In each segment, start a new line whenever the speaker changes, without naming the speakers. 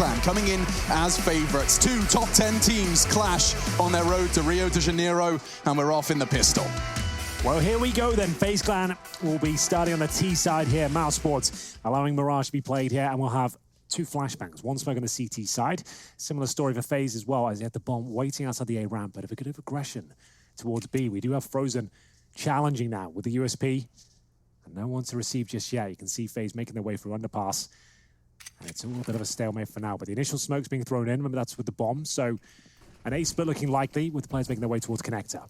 Clan coming in as favorites. Two top 10 teams clash on their road to Rio de Janeiro, and we're off in the pistol.
Well, here we go then. FaZe Clan will be starting on the T side here. mousesports allowing Mirage to be played here, and we'll have two flashbangs. One smoke on the CT side. Similar story for FaZe as well, as they had the bomb waiting outside the A ramp. But a bit of aggression towards B. We do have Frozen challenging now with the USP. And no one to receive just yet. You can see FaZe making their way through underpass. And it's all a bit of a stalemate for now. But the initial smoke's being thrown in. Remember, that's with the bomb. So an A split looking likely with the players making their way towards connector.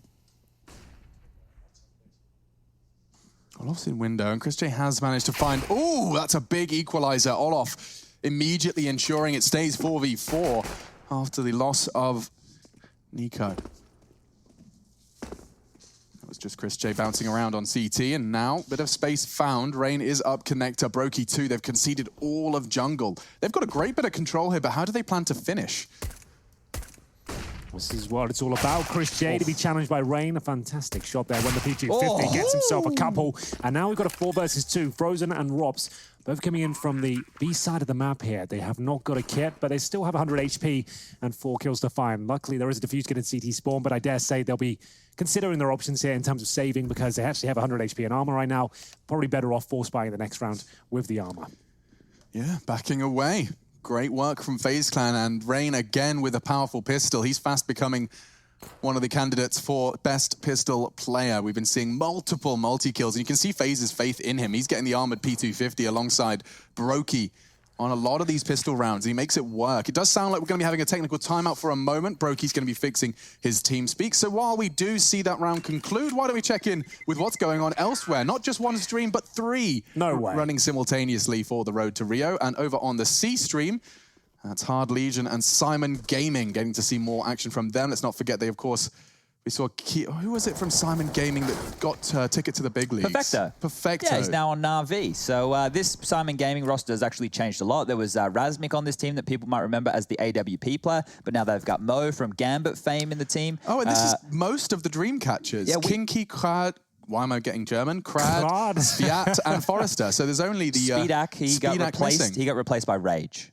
Olof's in window, and Chris J has managed to find... Ooh, that's a big equalizer. Olof immediately ensuring it stays 4v4 after the loss of Nico. That was just Chris J bouncing around on CT, and now bit of space found. Rain is up connector. Brokey too. They've conceded all of jungle. They've got a great bit of control here, but how do they plan to finish?
This is what it's all about. Chris J to be challenged by Rain. A fantastic shot there when the PG-50 gets himself a couple. And now we've got a 4 versus 2. Frozen and Rops both coming in from the B side of the map here. They have not got a kit, but they still have 100 HP and 4 kills to find. Luckily, there is a defuse kit in CT spawn, but I dare say they'll be considering their options here in terms of saving because they actually have 100 HP and armor right now. Probably better off force buying the next round with the armor. Yeah,
backing away. Great work from FaZe Clan, and Rain again with a powerful pistol. He's fast becoming one of the candidates for best pistol player. We've been seeing multiple multi-kills, and you can see FaZe's faith in him. He's getting the armored P250 alongside Brokey on a lot of these pistol rounds. He makes it work. It does sound like we're going to be having a technical timeout for a moment. Brokey's going to be fixing his team speak. So while we do see that round conclude, why don't we check in with what's going on elsewhere? Not just one stream, but 3 running simultaneously for the road to Rio. And over on the C stream, that's Hard Legion and Simon Gaming, getting to see more action from them. Let's not forget they, of course, we saw, who was it from Simon Gaming that got a ticket to the big leagues?
Perfecto. Yeah, he's now on Na'Vi. So this Simon Gaming roster has actually changed a lot. There was Razmik on this team that people might remember as the AWP player, but now they've got Mo from Gambit fame in the team.
Oh, and this is most of the dream catchers. Yeah, Kinky, Krad, why am I getting German? Krad, Sviat, and Forrester. So there's only the...
Speedak, he got replaced by Rage.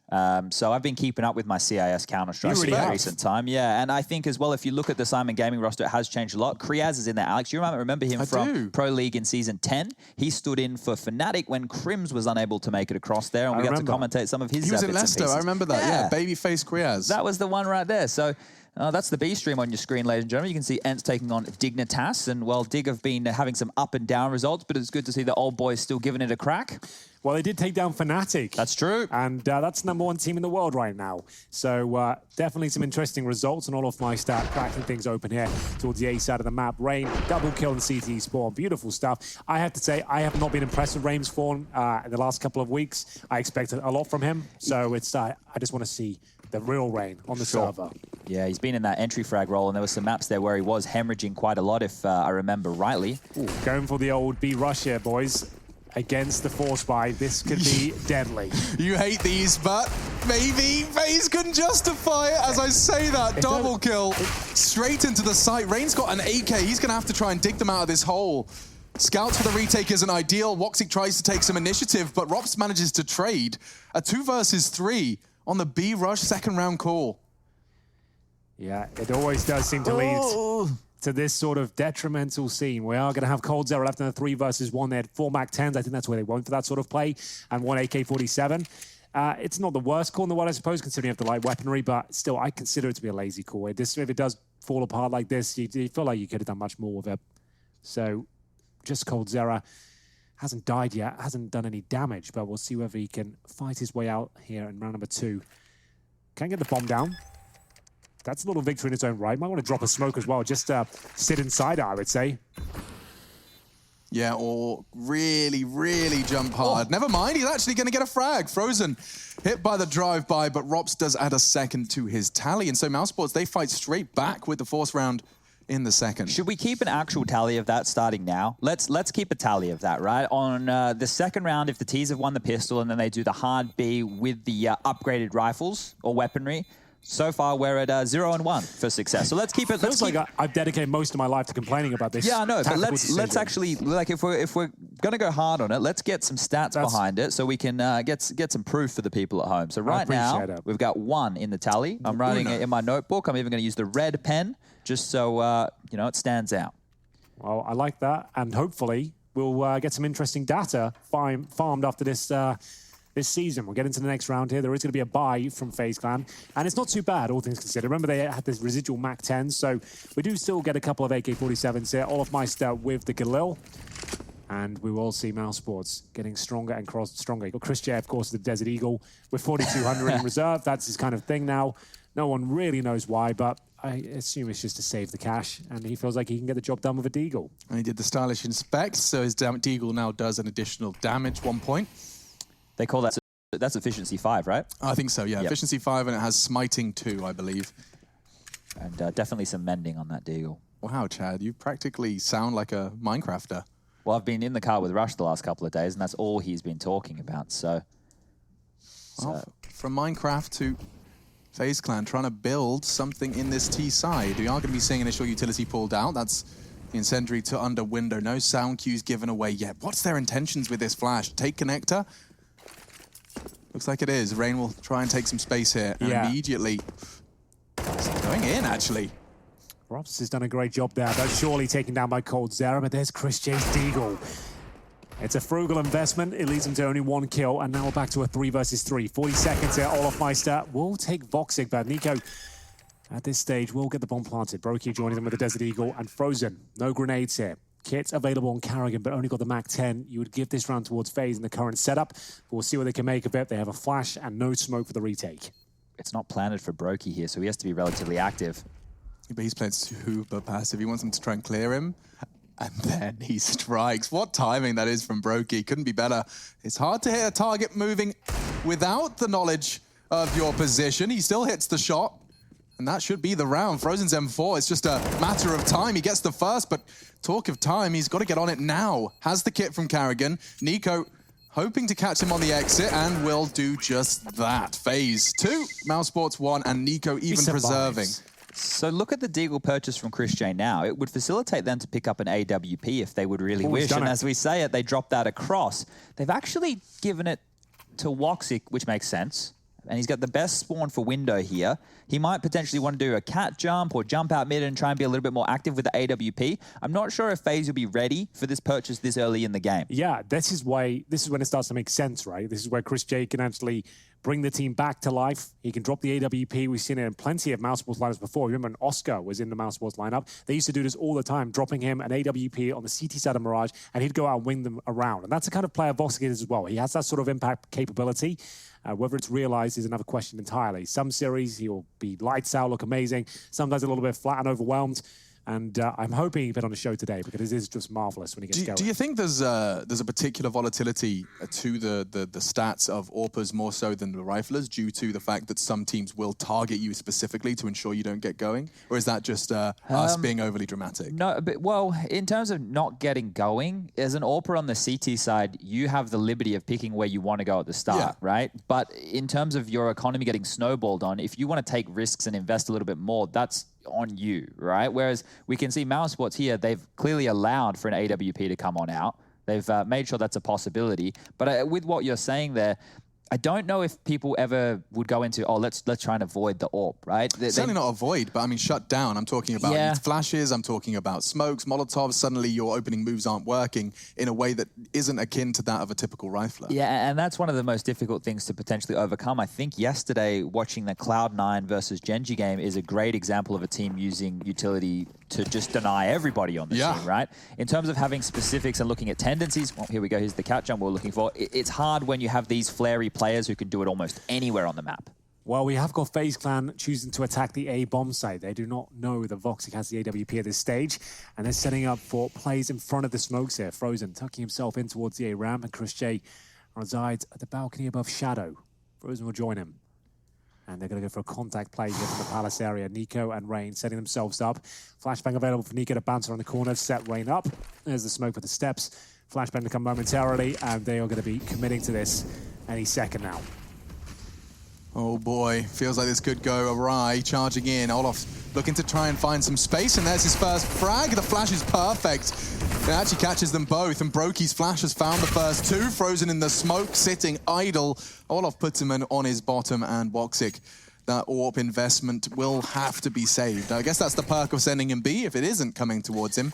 So I've been keeping up with my CIS Counter-Strike in recent time. Yeah, and I think as well, if you look at the Simon Gaming roster, it has changed a lot. Kriaz is in there. Alex, you remember him from Pro League in Season 10? He stood in for Fnatic when Crims was unable to make it across there, and we got to commentate some of his
He was in Leicester, I remember that. Yeah, babyface Kriaz.
That was the one right there. So... that's the B stream on your screen, ladies and gentlemen. You can see Ents taking on Dignitas, and well, Dig have been having some up and down results, but it's good to see the old boys still giving it a crack.
Well, they did take down Fnatic.
That's true.
And that's #1 team in the world right now. So definitely some interesting results, and all of my start cracking things open here towards the A side of the map. Rain, double kill in CT spawn. Beautiful stuff. I have to say, I have not been impressed with Rain's spawn in the last couple of weeks. I expected a lot from him. So it's I just want to see the real Rain on the server.
Yeah, he's been in that entry frag role, and there were some maps there where he was hemorrhaging quite a lot, if I remember rightly.
Ooh, going for the old B rush here, boys. Against the force buy, this could be deadly.
You hate these, but maybe FaZe can justify it as I say that. Double kill straight into the site. Rain's got an AK. He's going to have to try and dig them out of this hole. Scouts for the retake isn't ideal. Woxic tries to take some initiative, but Rops manages to trade a 2 versus 3 on the B rush second round call.
Yeah, it always does seem to lead to this sort of detrimental scene. We are going to have coldzera left in the 3 versus 1. They had 4 MAC-10s. I think that's where they went for that sort of play. And 1 AK-47. It's not the worst call in the world, I suppose, considering you have the light weaponry, but still, I consider it to be a lazy call. If it does fall apart like this, you feel like you could have done much more with it. So, just coldzera hasn't died yet, hasn't done any damage, but we'll see whether he can fight his way out here in round #2. Can't get the bomb down. That's a little victory in its own right. Might want to drop a smoke as well. Just sit inside it, I would say.
Yeah, or really, really jump hard. Never mind, he's actually going to get a frag. Frozen hit by the drive-by, but Rops does add a second to his tally. And so mousesports, they fight straight back with the force round in the second.
Should we keep an actual tally of that starting now? Let's keep a tally of that, right? On the second round, if the Ts have won the pistol and then they do the hard B with the upgraded rifles or weaponry, so far we're at 0-1 for success. So let's keep it.
Feels like I've dedicated most of my life to complaining about this.
Yeah, I know, but let's actually, like, if we're gonna go hard on it, let's get some stats behind it so we can get some proof for the people at home. So right now we've got 1 in the tally. I'm writing it in my notebook. I'm even going to use the red pen just so you know, it stands out.
Well, I like that, and hopefully we'll get some interesting data farmed after this season. We'll get into the next round here. There is going to be a bye from FaZe Clan, and it's not too bad, all things considered. Remember, they had this residual Mac 10, so we do still get a couple of AK-47s here. Olofmeister with the Galil, and we will see mousesports getting stronger and stronger. You got Chris J, of course, the Desert Eagle with 4,200 in reserve. That's his kind of thing now. No one really knows why, but I assume it's just to save the cash, and he feels like he can get the job done with a Deagle.
And he did the stylish inspect, so his Deagle now does an additional damage 1 point.
They call that's efficiency 5, right?
I think so, yeah. Yep. Efficiency 5, and it has smiting 2, I believe.
And definitely some mending on that Deagle.
Wow, Chad, you practically sound like a Minecrafter.
Well, I've been in the car with Rush the last couple of days, and that's all he's been talking about, so...
Well, from Minecraft to FaZe Clan, trying to build something in this T side. We are going to be seeing initial utility pulled out. That's the incendiary to under window. No sound cues given away yet. What's their intentions with this flash? Take connector? Looks like it is. Rain will try and take some space here. And immediately going in, actually.
Robs has done a great job there, but surely taken down by coldzera. But there's Chris J's Deagle. It's a frugal investment. It leads him to only 1 kill, and now we're back to a 3 versus 3. 40 seconds here. Olofmeister will take Voxic, but NiKo at this stage will get the bomb planted. Brokey joining them with the Desert Eagle, and Frozen. No grenades here. Kit available on Karrigan, but only got the Mac 10. You would give this round towards FaZe in the current setup, but we'll see what they can make of it. They have a flash and no smoke for the retake.
It's not planted for Brokey here, so he has to be relatively active.
Yeah, but he's playing super passive. He wants him to try and clear him, and then he strikes. What timing that is from Brokey. Couldn't be better. It's hard to hit a target moving without the knowledge of your position. He still hits the shot, and that should be the round. Frozen's M4, it's just a matter of time. He gets the first, but talk of time, he's got to get on it now. Has the kit from Karrigan. NiKo hoping to catch him on the exit, and will do just that. FaZe 2, mousesports 1, and NiKo even preserving.
So look at the Deagle purchase from Chris J now. It would facilitate them to pick up an AWP if they would really wish. And as we say it, they drop that across. They've actually given it to Woxic, which makes sense. And he's got the best spawn for window here. He might potentially want to do a cat jump or jump out mid and try and be a little bit more active with the AWP. I'm not sure if FaZe will be ready for this purchase this early in the game.
Yeah, this is when it starts to make sense, right? This is where Chris J can actually bring the team back to life. He can drop the AWP. We've seen it in plenty of mousesports lineups before. Remember when Oscar was in the mousesports lineup? They used to do this all the time, dropping him an AWP on the CT side of Mirage, and he'd go out and wing them around. And that's the kind of player Voxic is as well. He has that sort of impact capability. Whether it's realized is another question entirely. Some series, he'll be lights out, look amazing. Sometimes a little bit flat and overwhelmed. And I'm hoping he put on a show today because it is just marvelous when he gets going.
Do you think there's a particular volatility to the stats of AWPers more so than the riflers due to the fact that some teams will target you specifically to ensure you don't get going? Or is that just us being overly dramatic?
No, but well, in terms of not getting going, as an AWPer on the CT side, you have the liberty of picking where you want to go at the start, right? But in terms of your economy getting snowballed on, if you want to take risks and invest a little bit more, that's on you, right? Whereas we can see mousesports here, they've clearly allowed for an AWP to come on out. They've made sure that's a possibility. But with what you're saying there, I don't know if people ever would go into, oh, let's try and avoid the AWP, right?
Certainly not avoid, but I mean shut down. I'm talking about flashes, I'm talking about smokes, Molotovs. Suddenly your opening moves aren't working in a way that isn't akin to that of a typical rifler.
Yeah, and that's one of the most difficult things to potentially overcome. I think yesterday watching the Cloud9 versus Genji game is a great example of a team using utility to just deny everybody on the team, right? In terms of having specifics and looking at tendencies, well, here we go, here's the cat jump we're looking for. It's hard when you have these flary players who can do it almost anywhere on the map.
Well, we have got FaZe Clan choosing to attack the A bomb site. They do not know that Voxic has the AWP at this stage, and they're setting up for plays in front of the smokes here. Frozen tucking himself in towards the A ramp, and Chris J resides at the balcony above Shadow. Frozen will join him. And they're going to go for a contact play here from the Palace area. NiKo and Rain setting themselves up. Flashbang available for NiKo to bounce around the corner, set Rain up. There's the smoke with the steps. Flashbang to come momentarily, and they are going to be committing to this any second now.
Oh boy, feels like this could go awry. Charging in, Olaf looking to try and find some space, and there's his first frag. The flash is perfect. It actually catches them both, and Brokey's flash has found the first two. Frozen in the smoke, sitting idle. Olaf puts him on his bottom, and Woxic, that AWP investment will have to be saved. I guess that's the perk of sending him B. If it isn't coming towards him,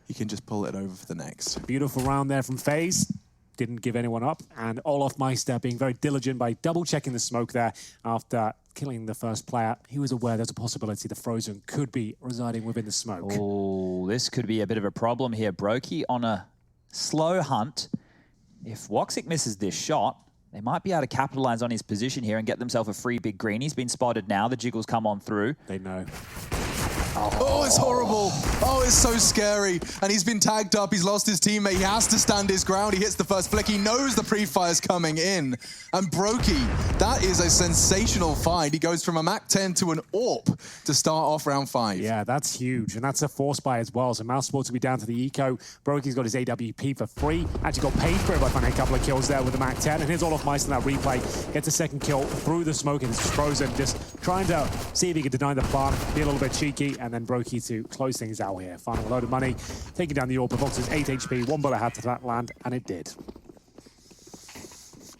he can just pull it over for the next.
Beautiful round there from FaZe. Didn't give anyone up, and Olaf Meister being very diligent by double-checking the smoke there after killing the first player. He was aware there's a possibility the Frozen could be residing within the smoke.
Oh, this could be a bit of a problem here. Brokey on a slow hunt. If Woxic misses this shot, they might be able to capitalize on his position here and get themselves a free big green. He's been spotted now. The jiggles come on through.
They know.
Oh, it's horrible. Oh, it's so scary. And he's been tagged up. He's lost his teammate. He has to stand his ground. He hits the first flick. He knows the pre-fire's coming in. And Brokey, that is a sensational find. He goes from a Mac 10 to an AWP to start off round 5.
Yeah, that's huge. And that's a force buy as well. So mousesports will be down to the eco. Brokey's got his AWP for free. Actually got paid for it by finding a couple of kills there with the Mac 10. And here's Olaf Meister in that replay. Gets a second kill through the smoke, and it's Frozen, just trying to see if he can deny the plant, be a little bit cheeky, and then Brokey to close things out here. Final load of money, taking down the AWP. Vox's 8 HP, one bullet had to that land, and it did.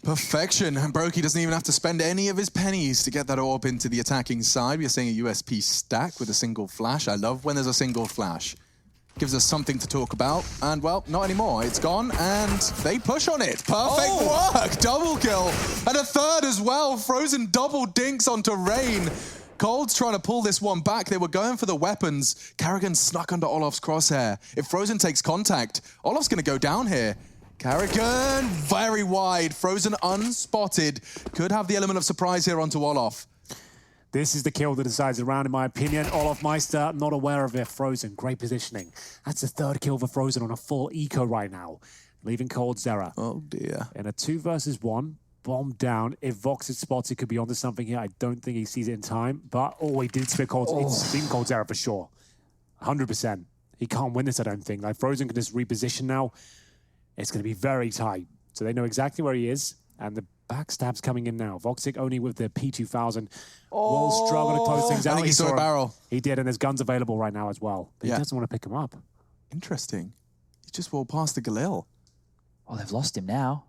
Perfection, and Brokey doesn't even have to spend any of his pennies to get that AWP into the attacking side. We are seeing a USP stack with a single flash. I love when there's a single flash. Gives us something to talk about, and well, not anymore. It's gone, and they push on it. Perfect work, double kill, and a third as well. Frozen double dinks onto Rain. Cold's trying to pull this one back. They were going for the weapons. Carrigan snuck under Olaf's crosshair. If Frozen takes contact, Olaf's going to go down here. Carrigan, very wide. Frozen unspotted. Could have the element of surprise here onto Olaf.
This is the kill that decides the round, in my opinion. Olaf Meister, not aware of it. Frozen, great positioning. That's the third kill for Frozen on a full eco right now, leaving Cold Zera.
Oh, dear.
In a 2 versus 1. Bomb down. If Vox had spots, it could be onto something here. I don't think he sees it in time, but he did spit Cold. It's been Cold Zera for sure. 100%. He can't win this, I don't think. Like, Frozen can just reposition now. It's going to be very tight. So they know exactly where he is, and the backstab's coming in now. Voxic only with the P2000 will struggle to close things out.
I think he saw a barrel.
He did, and there's guns available right now as well. But he doesn't want to pick him up.
Interesting. He just walked past the Galil.
Oh, they've lost him now.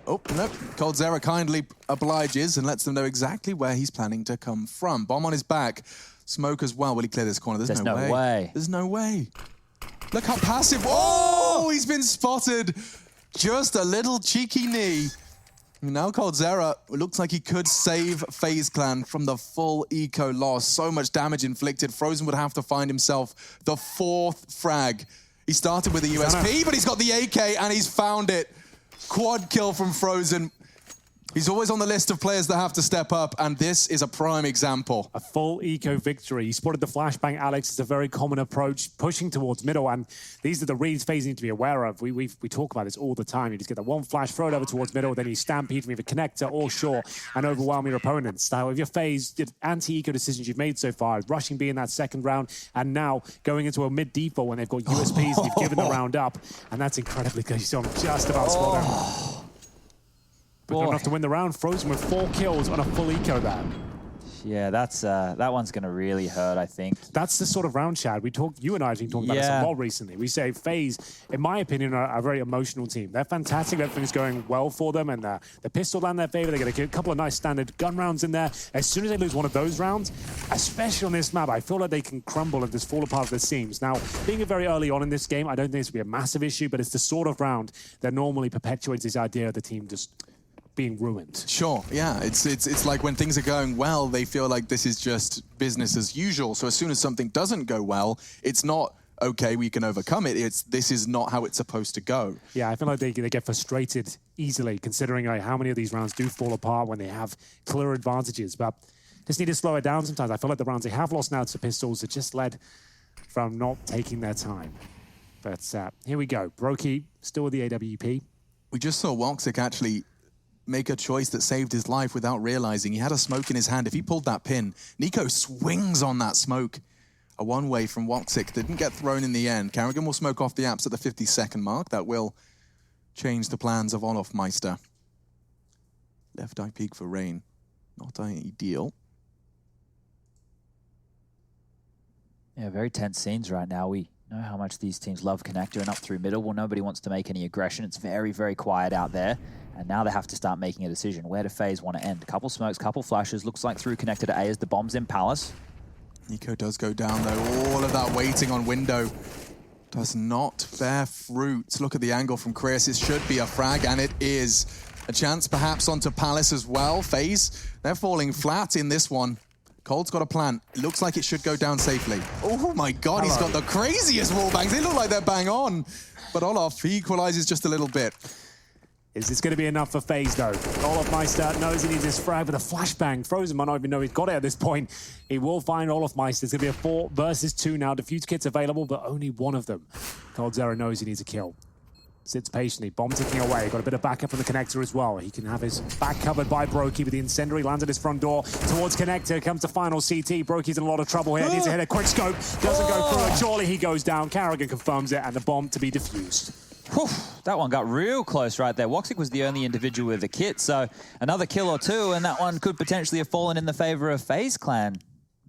Oh, no. Cold Zera kindly obliges and lets them know exactly where he's planning to come from. Bomb on his back. Smoke as well. Will he clear this corner? There's no way. There's no way. Look how passive. Oh, he's been spotted. Just a little cheeky knee. Now Cold Zera looks like he could save FaZe Clan from the full eco loss. So much damage inflicted. Frozen would have to find himself the 4th frag. He started with a USP, but he's got the AK and he's found it. Quad kill from Frozen. He's always on the list of players that have to step up, and this is a prime example.
A full eco victory. He spotted the flashbang, Alex. It's a very common approach, pushing towards middle, and these are the reads FaZe need to be aware of. We talk about this all the time. You just get the one flash, throw it over towards middle, then you stampede from either connector or shore and overwhelm your opponents. Now, with your FaZe, the anti-eco decisions you've made so far, rushing B in that second round, and now going into a mid-default when they've got USPs and you've given the round up, and that's incredibly good. You saw him just about spot him. But not enough to win the round. Frozen with 4 kills on a full eco there.
Yeah, that's that one's going to really hurt, I think.
That's the sort of round, Chad. You and I have been talking about this a lot recently. We say FaZe, in my opinion, are a very emotional team. They're fantastic. Everything's going well for them, and the pistol down their favor. They get a couple of nice standard gun rounds in there. As soon as they lose one of those rounds, especially on this map, I feel like they can crumble and just fall apart at the seams. Now, being very early on in this game, I don't think this will be a massive issue, but it's the sort of round that normally perpetuates this idea of the team just being ruined.
Sure, yeah. It's like when things are going well, they feel like this is just business as usual. So as soon as something doesn't go well, it's not, okay, we can overcome it. This is not how it's supposed to go.
Yeah, I feel like they get frustrated easily, considering how many of these rounds do fall apart when they have clear advantages. But just need to slow it down sometimes. I feel like the rounds they have lost now to pistols are just led from not taking their time. But here we go. Brokey still with the AWP.
We just saw Woxic actually make a choice that saved his life without realizing. He had a smoke in his hand. If he pulled that pin, Nico swings on that smoke. A one-way from Woxic didn't get thrown in the end. Carrigan will smoke off the apps at the 50-second mark. That will change the plans of Olaf Meister. Left eye peek for Rain. Not ideal.
Yeah, very tense scenes right now. We know how much these teams love connector and up through middle. Well, nobody wants to make any aggression. It's very, very quiet out there. And now they have to start making a decision. Where do FaZe want to end? Couple smokes, couple flashes. Looks like through connector to A as the bomb's in Palace.
Nico does go down, though. All of that waiting on window does not bear fruit. Look at the angle from Chris. It should be a frag, and it is. A chance perhaps onto Palace as well. FaZe, they're falling flat in this one. Cold's got a plan. It looks like it should go down safely. Oh my God, he's got the craziest wallbangs. They look like they're bang on. But Olaf, he equalizes just a little bit.
Is this going to be enough for FaZe, though? Olaf Meister knows he needs his frag with a flashbang. Frozen might not even know he's got it at this point. He will find Olaf Meister. It's going to be a 4 versus 2 now. Defuse kits available, but only one of them. coldzera knows he needs a kill. Sits patiently, bomb ticking away. Got a bit of backup from the connector as well. He can have his back covered by Brokey, but the incendiary lands at his front door. Towards connector comes the final CT. Brokey's in a lot of trouble here. Needs to hit a quick scope. Doesn't go through it. Surely he goes down. Carrigan confirms it, and the bomb to be defused.
Whew, that one got real close right there. Woxic was the only individual with a kit, so another kill or two, and that one could potentially have fallen in the favor of FaZe Clan.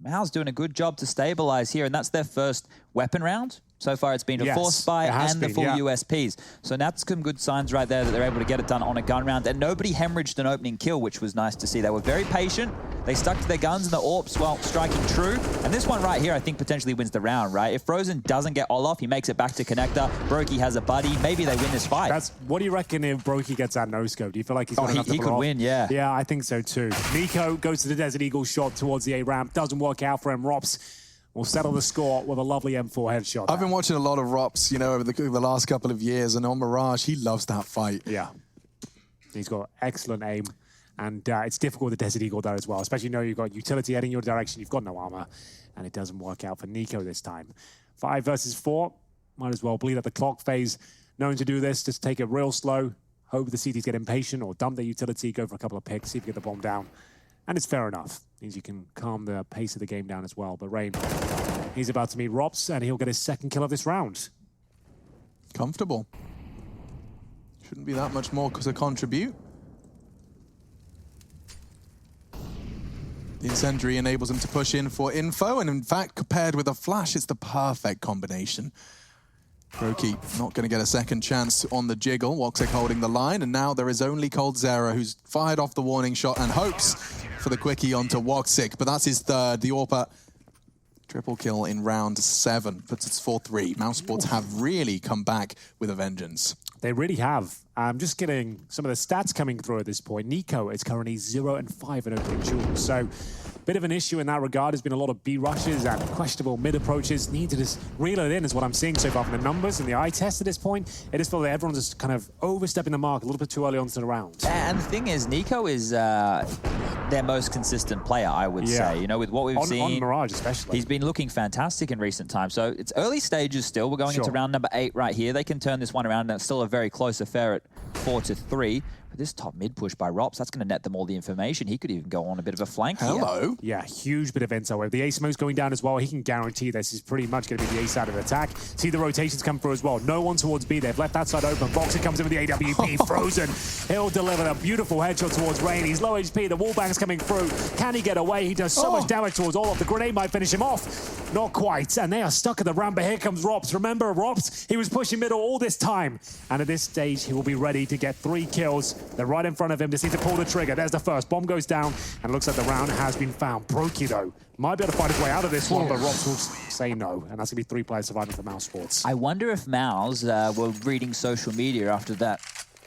Mao's doing a good job to stabilize here, and that's their first weapon round. So far, it's been a force spy and the full USPs. So that's some good signs right there that they're able to get it done on a gun round. And nobody hemorrhaged an opening kill, which was nice to see. They were very patient. They stuck to their guns and the AWPs while striking true. And this one right here, I think, potentially wins the round, right? If Frozen doesn't get Olaf, he makes it back to connector. Brokey has a buddy. Maybe they win this fight.
What do you reckon if Brokey gets that no-scope? Do you feel like he's got enough to
he could win, yeah.
Yeah, I think so too. Nico goes to the Desert Eagle shot towards the A-ramp. Doesn't work out for him. Rops will settle the score with a lovely M4 headshot.
I've been watching a lot of Rops, you know, over the last couple of years, and on Mirage, he loves that fight.
Yeah. He's got excellent aim, and it's difficult with the Desert Eagle there as well, especially you know you've got utility heading your direction, you've got no armor, and it doesn't work out for Nico this time. 5 versus 4, might as well bleed at the clock. FaZe known to do this, just take it real slow, hope the CTs get impatient or dump their utility, go for a couple of picks, see if you get the bomb down. And it's fair enough. Means you can calm the pace of the game down as well. But Rain, he's about to meet Rops, and he'll get his second kill of this round.
Comfortable. Shouldn't be that much more to contribute. The incendiary enables him to push in for info, and in fact, paired with a flash, it's the perfect combination. Brokey not going to get a second chance on the jiggle. Woxic holding the line, and now there is only coldzera who's fired off the warning shot and hopes for the quickie onto Woxic, but that's his third. The AWPer triple kill in round 7 puts it 4-3. mousesports have really come back with a vengeance.
They really have. I'm just getting some of the stats coming through at this point. Nico is currently 0-5 in opening duels, so bit of an issue in that regard. There's been a lot of B rushes and questionable mid approaches. Need to just reel it in is what I'm seeing so far from the numbers and the eye test at this point. It is feel like everyone's just kind of overstepping the mark a little bit too early onto the round.
And the thing is, Nico is their most consistent player, I would say. You know, with what we've seen.
On Mirage especially.
He's been looking fantastic in recent times. So it's early stages still. We're going into round number 8 right here. They can turn this one around, and it's still a very close affair at 4-3. But this top mid push by Rops, that's going to net them all the information. He could even go on a bit of a flank here.
Yeah, huge bit of intel. If the A smoke's going down as well, he can guarantee this is pretty much going to be the A side of the attack. See the rotations come through as well. No one towards B. They've left that side open. Boxer comes in with the AWP. Frozen. He'll deliver a beautiful headshot towards Rain. He's low HP. The wallbang's coming through. Can he get away? He does so much damage towards Olaf. The grenade might finish him off. Not quite. And they are stuck at the ramp. But here comes Rops. Remember, Rops, he was pushing middle all this time. And at this stage, he will be ready to get 3 kills. They're right in front of him. Just need to pull the trigger. There's the first. Bomb goes down, and looks like the round has been found. Brokey, though, might be able to find his way out of this one, but Rops will say no, and that's going to be 3 players surviving for mousesports.
I wonder if Mouse were reading social media after that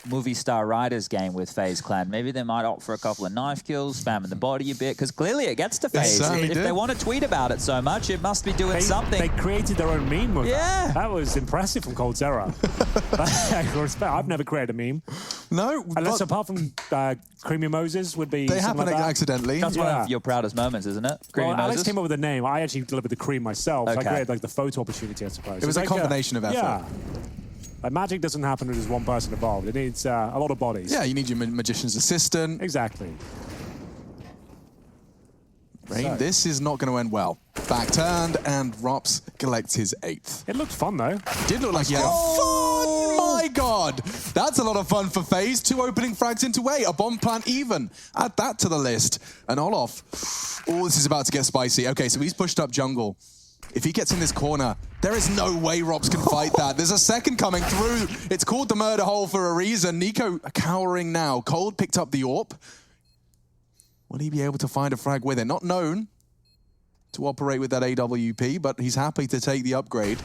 movie star Riders game with FaZe Clan. Maybe they might opt for a couple of knife kills, spamming the body a bit, because clearly it gets to FaZe. If they want to tweet about it so much, it must be doing something.
They created their own meme with that. That was impressive from coldzera. I've never created a meme.
No.
Unless apart from Creamy Moses would be
They happen
like
accidentally.
That's one of your proudest moments, isn't it? Creamy Moses?
Alex came up with a name. I actually delivered the cream myself. So I created like the photo opportunity, I suppose.
It was a combination of effort.
Yeah. Like, magic doesn't happen when there's one person involved. It needs a lot of bodies.
Yeah, you need your magician's assistant.
Exactly.
Rain, this is not going to end well. Back turned, and Rops collects his 8th.
It looked fun, though.
It did look like he had fun! My god! That's a lot of fun for FaZe. 2 opening frags into A. A bomb plant even. Add that to the list. And Olof. Oh, this is about to get spicy. Okay, so he's pushed up jungle. If he gets in this corner, there is no way Robs can fight that. There's a second coming through. It's called the murder hole for a reason. Nico cowering now. Cold picked up the AWP. Will he be able to find a frag with it? Not known to operate with that AWP, but he's happy to take the upgrade.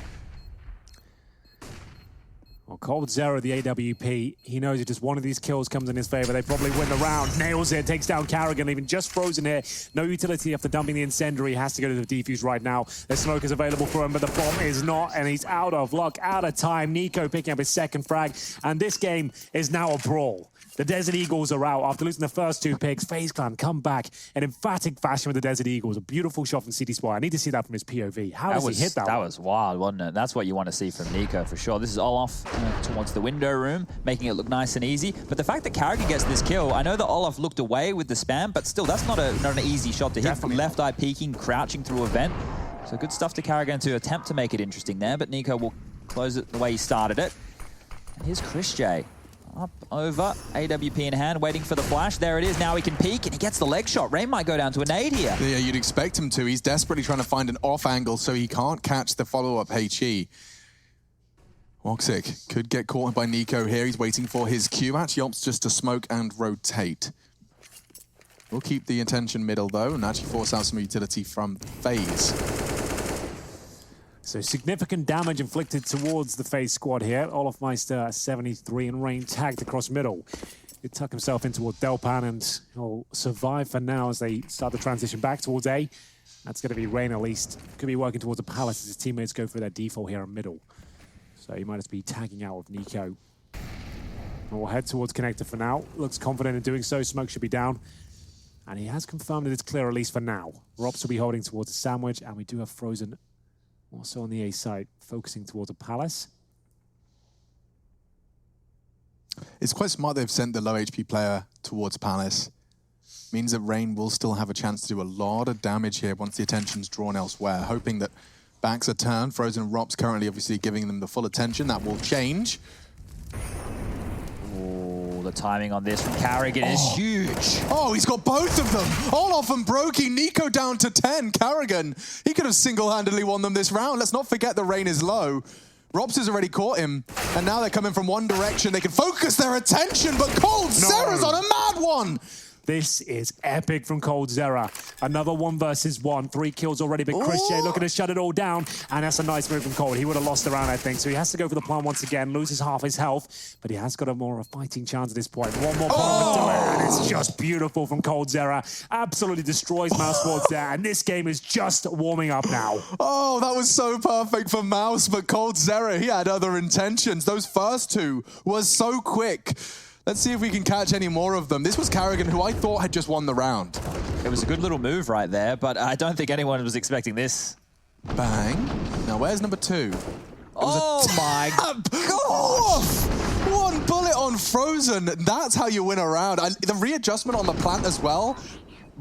Well, coldzera, the AWP, he knows if just one of these kills comes in his favor, they probably win the round. Nails it, takes down Karrigan, leaving just frozen here. No utility after dumping the incendiary. Has to go to the defuse right now. The smoke is available for him, but the bomb is not, and he's out of luck, out of time. Nico picking up his second frag, and this game is now a brawl. The Desert Eagles are out after losing the first 2 picks. FaZe Clan come back in emphatic fashion with the Desert Eagles. A beautiful shot from CT Spy. I need to see that from his POV. How does he hit that one?
That was wild, wasn't it? That's what you want to see from Nico for sure. This is Olof towards the window room, making it look nice and easy. But the fact that Karrigan gets this kill, I know that Olof looked away with the spam, but still, that's not an easy shot to hit. From left eye peeking, crouching through a vent. So good stuff to Karrigan to attempt to make it interesting there, but Nico will close it the way he started it. And here's Chris J. Up over, AWP in hand, waiting for the flash. There it is, now he can peek, and he gets the leg shot. Rain might go down to a nade here.
Yeah, you'd expect him to. He's desperately trying to find an off angle so he can't catch the follow-up HE. Woxic could get caught by Nico here. He's waiting for his cue. Actually opts just to smoke and rotate. We'll keep the attention middle, though, and actually force out some utility from FaZe.
So significant damage inflicted towards the FaZe squad here. Olofmeister 73 and Rain tagged across middle. He tuck himself in towards Delpan and he'll survive for now as they start the transition back towards A. That's going to be Rain at least. Could be working towards the Palace as his teammates go for their default here in middle. So he might just be tagging out with Nico. And we'll head towards connector for now. Looks confident in doing so. Smoke should be down. And he has confirmed that it's clear at least for now. Robs will be holding towards the sandwich, and we do have Frozen also on the A side, focusing towards a Palace.
It's quite smart they've sent the low HP player towards Palace. Means that Rain will still have a chance to do a lot of damage here once the attention's drawn elsewhere. Hoping that backs are turned. Frozen and Robs currently obviously giving them the full attention. That will change.
The timing on this from Karrigan is huge.
Oh, he's got both of them. Olof and Brokey, Nico down to 10. Karrigan, he could have single-handedly won them this round. Let's not forget the Rain is low. Robs has already caught him, and now they're coming from one direction. They can focus their attention, but coldzera's on a mad one.
This is epic from coldzera. Another 1 versus 1. 3 kills already, but Chris J looking to shut it all down. And that's a nice move from Cold. He would have lost the round, I think. So he has to go for the plan once again, loses half his health. But he has got a more fighting chance at this point. One more bomb to it, and it's just beautiful from coldzera. Absolutely destroys mousesports there. And this game is just warming up now.
Oh, that was so perfect for Mouse, but coldzera, he had other intentions. Those first 2 was so quick. Let's see if we can catch any more of them. This was Karrigan, who I thought had just won the round.
It was a good little move right there, but I don't think anyone was expecting this.
Bang. Now, where's number 2?
Oh my God!
1 bullet on Frozen. That's how you win a round. The readjustment on the plant as well.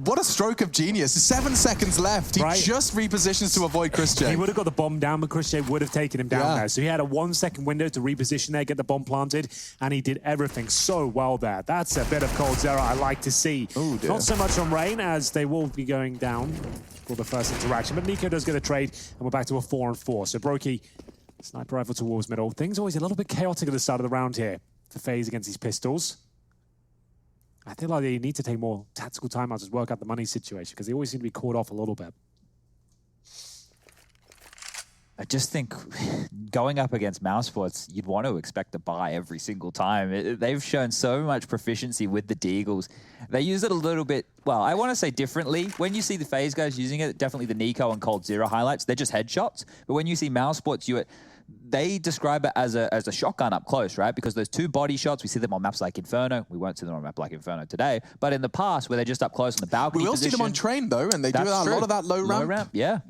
What a stroke of genius. 7 seconds left. He just repositions to avoid Chris J.
He would have got the bomb down, but Chris J would have taken him down there. So he had a 1-second window to reposition there, get the bomb planted, and he did everything so well there. That's a bit of coldzera I like to see.
Oh, dear.
Not so much on Rain, as they will be going down for the first interaction. But Nico does get a trade, and we're back to a 4-on-4. So Brokey, sniper rifle towards middle. Things always a little bit chaotic at the start of the round here for FaZe against these pistols. I feel like they need to take more tactical timeouts to work out the money situation because they always seem to be caught off a little bit.
I just think going up against mousesports, you'd want to expect to buy every single time. They've shown so much proficiency with the Deagles. They use it a little bit, well, I want to say differently. When you see the FaZe guys using it, definitely the Nico and coldzera highlights, they're just headshots. But when you see mousesports, they describe it as a shotgun up close, right? Because those 2 body shots, we see them on maps like Inferno. We won't see them on a map like Inferno today. But in the past, where they're just up close on the balcony
We will
position,
see them on train, though, and they do a lot of that low ramp.
Yeah.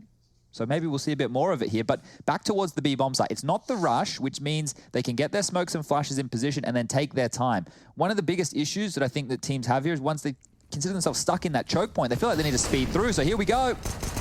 So maybe we'll see a bit more of it here. But back towards the B-bomb site. It's not the rush, which means they can get their smokes and flashes in position and then take their time. One of the biggest issues that I think that teams have here is once they consider themselves stuck in that choke point, they feel like they need to speed through. So here we go.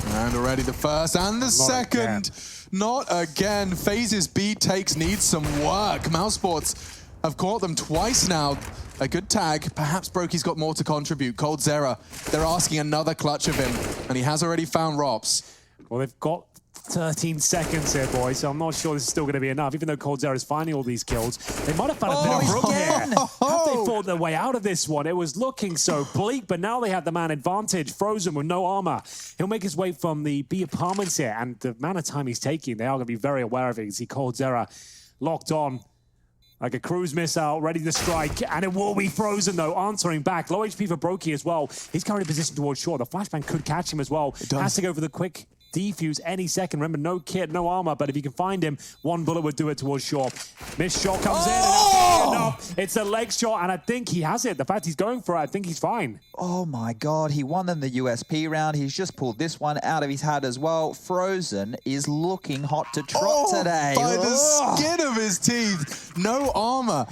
And already the first and the second. Not again. FaZe's B takes needs some work. mousesports have caught them twice now. A good tag. Perhaps Brokey's got more to contribute. coldzera, they're asking another clutch of him, and he has already found Rops.
Well, they've got 13 seconds here, boys, so I'm not sure this is still going to be enough. Even though coldzera is finding all these kills, they might have found a bit of room here. Have they fought their way out of this one? It was looking so bleak, but now they have the man advantage. Frozen with no armor. He'll make his way from the B apartments here, and the amount of time he's taking, they are going to be very aware of it. You see coldzera locked on like a cruise missile, ready to strike, and it will be Frozen, though, answering back. Low HP for Brokey as well. He's currently positioned towards shore. The flashbang could catch him as well. Has to go for the quick defuse any second. Remember, no kit, no armor, but if you can find him, one bullet would do it towards shore. Missed shot comes in, and that's enough. It's a leg shot, and I think he has it. The fact he's going for it, I think he's fine.
Oh my God, he won them the USP round. He's just pulled this one out of his hat as well. Frozen is looking hot to trot today.
By the skin of his teeth. No armor.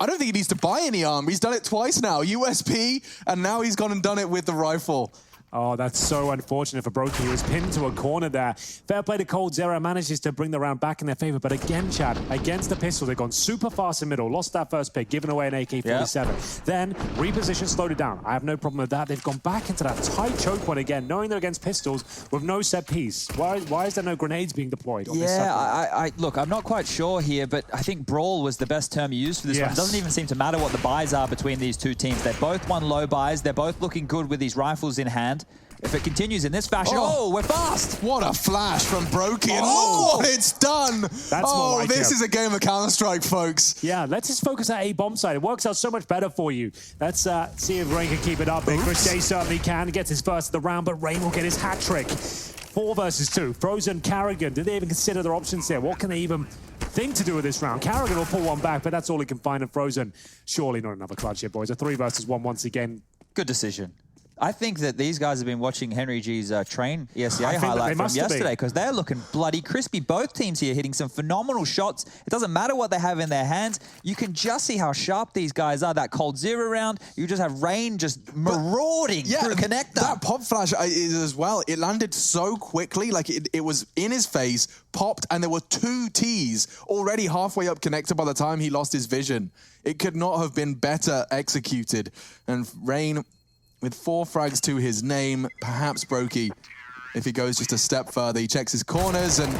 I don't think he needs to buy any armor. He's done it twice now. USP, and now he's gone and done it with the rifle.
Oh, that's so unfortunate for Brokey. He was pinned to a corner there. Fair play to coldzera, manages to bring the round back in their favor. But again, Chad, against the pistol, they've gone super fast in middle, lost that first pick, given away an AK-47. Yep. Then reposition, slowed it down. I have no problem with that. They've gone back into that tight choke point again, knowing they're against pistols with no set piece. Why is there no grenades being deployed on this side?
Look, I'm not quite sure here, but I think brawl was the best term you used for this one. It doesn't even seem to matter what the buys are between these two teams. They both won low buys. They're both looking good with these rifles in hand. If it continues in this fashion, we're fast.
What a flash from Brokey, and look what it's done. That's this is a game of Counter-Strike, folks.
Yeah, let's just focus at A bomb side. It works out so much better for you. Let's see if Rain can keep it up. Christian certainly can. Gets his first of the round, but Rain will get his hat trick. 4 versus 2. Frozen, Carrigan. Did they even consider their options here? What can they even think to do with this round? Carrigan will pull one back, but that's all he can find. And Frozen, surely not another clutch here, boys. A 3 versus 1 once again.
Good decision. I think that these guys have been watching Henry G's train ESCA highlight from yesterday because they're looking bloody crispy. Both teams here hitting some phenomenal shots. It doesn't matter what they have in their hands. You can just see how sharp these guys are. That coldzera round, you just have Rain just marauding through connector.
That pop flash is as well. It landed so quickly, like it was in his face, popped, and there were 2 Ts already halfway up connector by the time he lost his vision. It could not have been better executed. And Rain, with 4 frags to his name, perhaps Brokey, if he goes just a step further, he checks his corners, and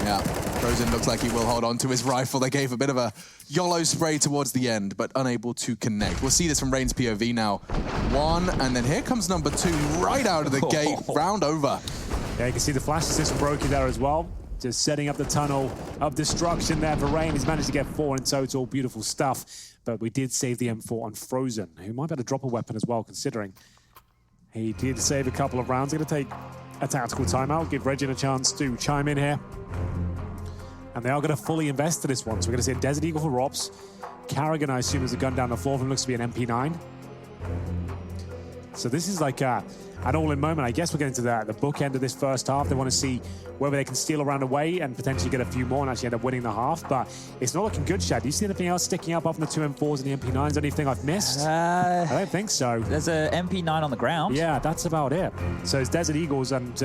yeah, Frozen looks like he will hold on to his rifle. They gave a bit of a YOLO spray towards the end, but unable to connect. We'll see this from Rain's POV now. 1, and then here comes number 2 right out of the gate, round over.
Yeah, you can see the flash assist from Brokey there as well. Just setting up the tunnel of destruction there for Rain. He's managed to get 4 in total. Beautiful stuff. But we did save the M4 on Frozen, who might be able to drop a weapon as well, considering he did save a couple of rounds. He's going to take a tactical timeout, give Regin a chance to chime in here. And they are going to fully invest to this one. So we're going to see a Desert Eagle for Rops. Carrigan, I assume, has a gun down the floor, and looks to be an MP9. So this is like an all-in moment. I guess we're getting to the bookend of this first half. They want to see whether they can steal a round away and potentially get a few more and actually end up winning the half. But it's not looking good, Shad. Do you see anything else sticking up off the 2 M4s and the MP9s? Anything I've missed? I don't think so.
There's a MP9 on the ground.
Yeah, that's about it. So it's Desert Eagles, and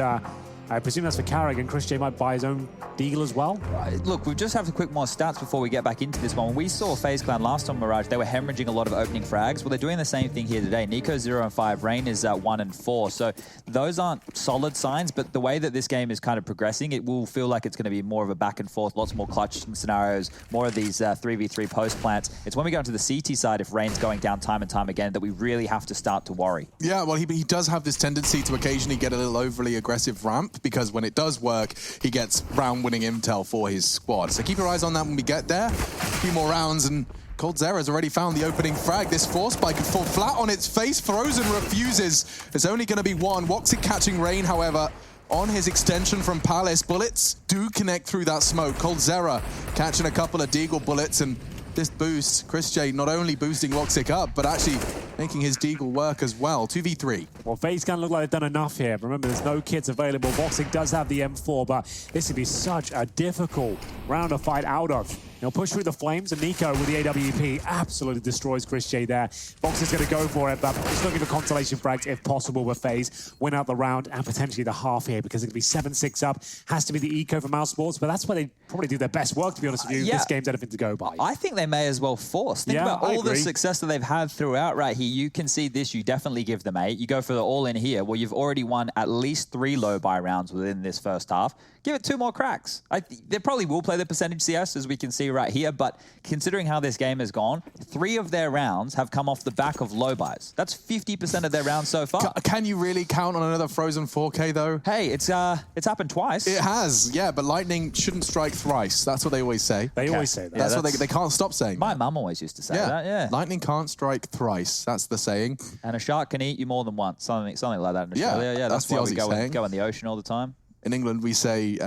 I presume that's for Carrigan. Chris J might buy his own Deagle as well.
Look, we just have to quick more stats before we get back into this one. When we saw FaZe Clan last on Mirage, they were hemorrhaging a lot of opening frags. Well, they're doing the same thing here today. Nico 0 and 5, Rain is 1 and 4. So those aren't solid signs, but the way that this game is kind of progressing, it will feel like it's going to be more of a back and forth, lots more clutch scenarios, more of these 3v3 post plants. It's when we go into the CT side, if Rain's going down time and time again, that we really have to start to worry.
Yeah, well, he does have this tendency to occasionally get a little overly aggressive ramp, because when it does work, he gets round-winning intel for his squad. So keep your eyes on that when we get there. A few more rounds, and coldzera's already found the opening frag. This force spike could fall flat on its face. Frozen refuses. There's only going to be 1. Woxic catching Rain, however, on his extension from Palace. Bullets do connect through that smoke. coldzera catching a couple of Deagle bullets, and this boost, Chris J not only boosting Woxic up, but actually making his deagle work as well. 2v3.
Well, FaZe can look like they've done enough here. Remember, there's no kits available. Boxing does have the M4, but this would be such a difficult round to fight out of. He'll push through the flames, and Nico with the AWP absolutely destroys Chris J there. Boxing's going to go for it, but just looking for consolation frags if possible with FaZe. Win out the round and potentially the half here, because it could be 7-6 up. Has to be the eco for mousesports, but that's where they probably do their best work, to be honest with you. This game's anything to go by.
I think they may as well force. Think about all the success that they've had throughout right here. You can see this, you definitely give them 8. You go for the all-in here. Well, you've already won at least 3 low-buy rounds within this first half. Give it 2 more cracks. They probably will play the percentage CS, as we can see right here, but considering how this game has gone, 3 of their rounds have come off the back of low buys. That's 50% of their rounds so far.
Can you really count on another Frozen 4K, though?
Hey, it's happened twice.
It has, yeah, but lightning shouldn't strike thrice. That's what they always say.
They always say that.
That's what they can't stop saying.
My mum always used to say that, yeah.
Lightning can't strike thrice. That's the saying.
And a shark can eat you more than once. Something like that in Australia. Yeah, that's why we go in the ocean all the time.
In England, we say,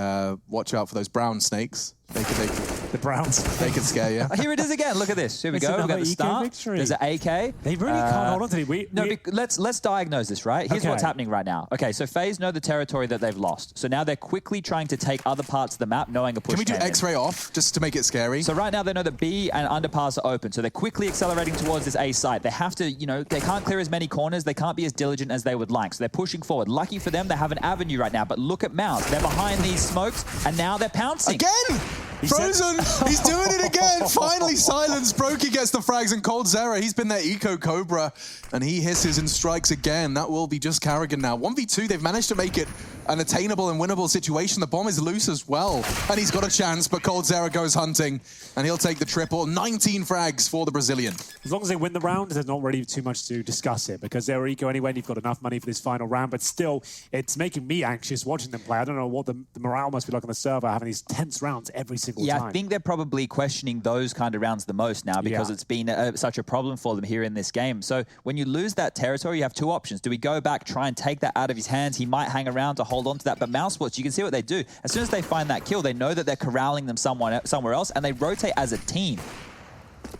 watch out for those brown snakes.
The Browns.
They can scare you.
Here it is again. Look at this. Here we go. We've got the start.
Victory.
There's an AK.
They really can't hold on to it.
Let's diagnose this, right? Here's what's happening right now. Okay, so FaZe know the territory that they've lost. So now they're quickly trying to take other parts of the map, knowing a push.
Can we do X-ray off, just to make it scary?
So right now they know that B and underpass are open. So they're quickly accelerating towards this A site. They have to, they can't clear as many corners. They can't be as diligent as they would like. So they're pushing forward. Lucky for them, they have an avenue right now. But look at Mouse. They're behind these smokes, and now they're pouncing.
Again! Frozen! He's doing it again! Finally, Silence. Brokey gets the frags, and Cold Zera, he's been their Eco Cobra, and he hisses and strikes again. That will be just Carrigan now. 1v2, they've managed to make it an attainable and winnable situation. The bomb is loose as well, and he's got a chance, but Cold Zera goes hunting, and he'll take the triple. 19 frags for the Brazilian.
As long as they win the round, there's not really too much to discuss it, because they're Eco anyway, and you've got enough money for this final round, but still, it's making me anxious watching them play. I don't know what the morale must be like on the server, having these tense rounds every single time.
I think they're probably questioning those kind of rounds the most now, because it's been such a problem for them here in this game. So when you lose that territory, you have 2 options. Do we go back, try and take that out of his hands? He might hang around to hold on to that, but mousesports, you can see what they do. As soon as they find that kill, they know that they're corralling them somewhere else, and they rotate as a team.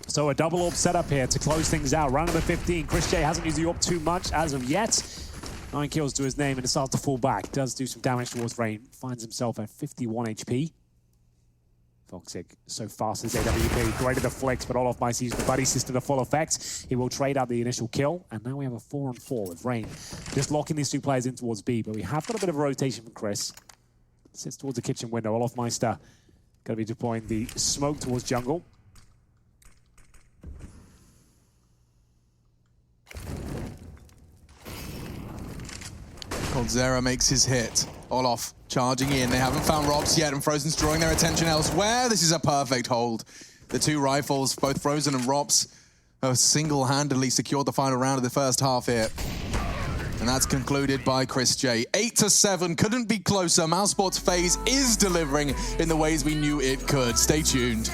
So a double AWP setup here to close things out. Round number 15. Chris J hasn't used the AWP too much as of yet. 9 kills to his name, and it starts to fall back. Does do some damage towards Rain. Finds himself at 51 HP. Toxic so fast as AWP. Great at the flicks, but all of Mice using the buddy system to full effect. He will trade out the initial kill, and now we have a 4-on-4 with Rain. Just locking these 2 players in towards B, but we have got a bit of a rotation from Chris. Sits towards the kitchen window. Olofmeister going to be deploying the smoke towards jungle.
Cold Zera makes his hit. Olof charging in. They haven't found Robs yet, and Frozen's drawing their attention elsewhere. This is a perfect hold. The 2 rifles, both Frozen and Robs, have single-handedly secured the final round of the first half here. And that's concluded by Chris J. 8-7, couldn't be closer. mousesports FaZe is delivering in the ways we knew it could. Stay tuned.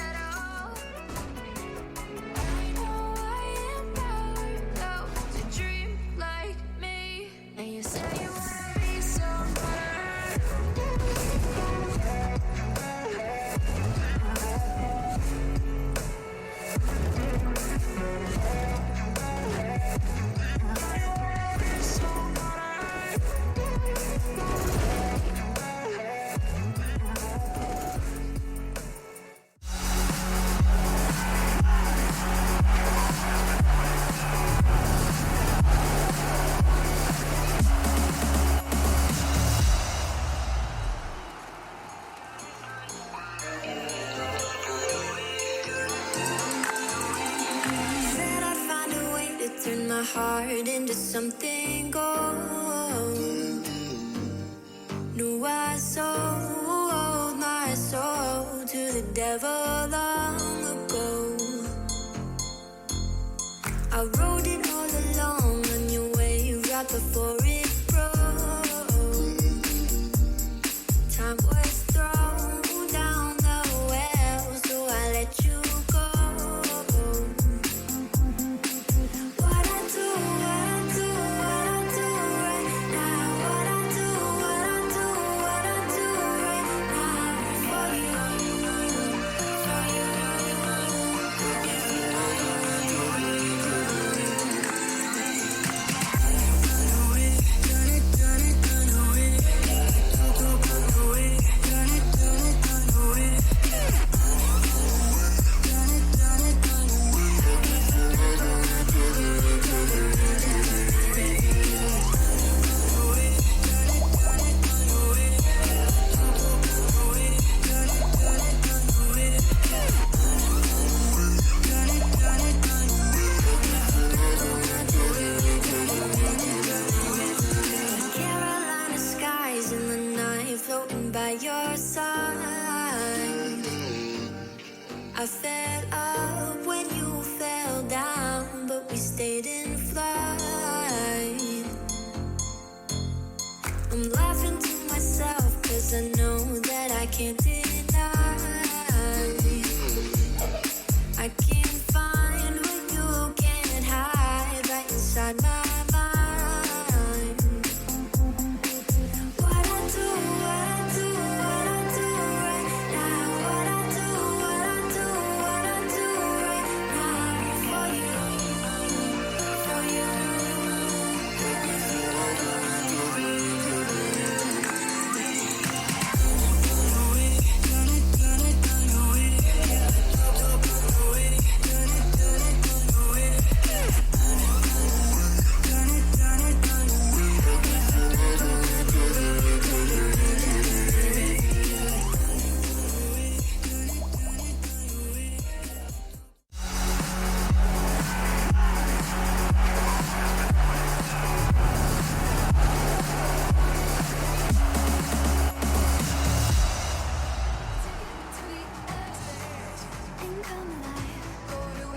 My heart into something gold. Knew I sold my soul to the devil long ago. I rode it all along on your wave right before it broke. Time was thrown down the well, so I let you go. floating by your side. I fell up when you fell down, but we stayed in flight. I'm laughing to myself, cause I know that I can't deny. I can't find what you can't hide right inside my mind. What I do right now. What I do right now for you, for you.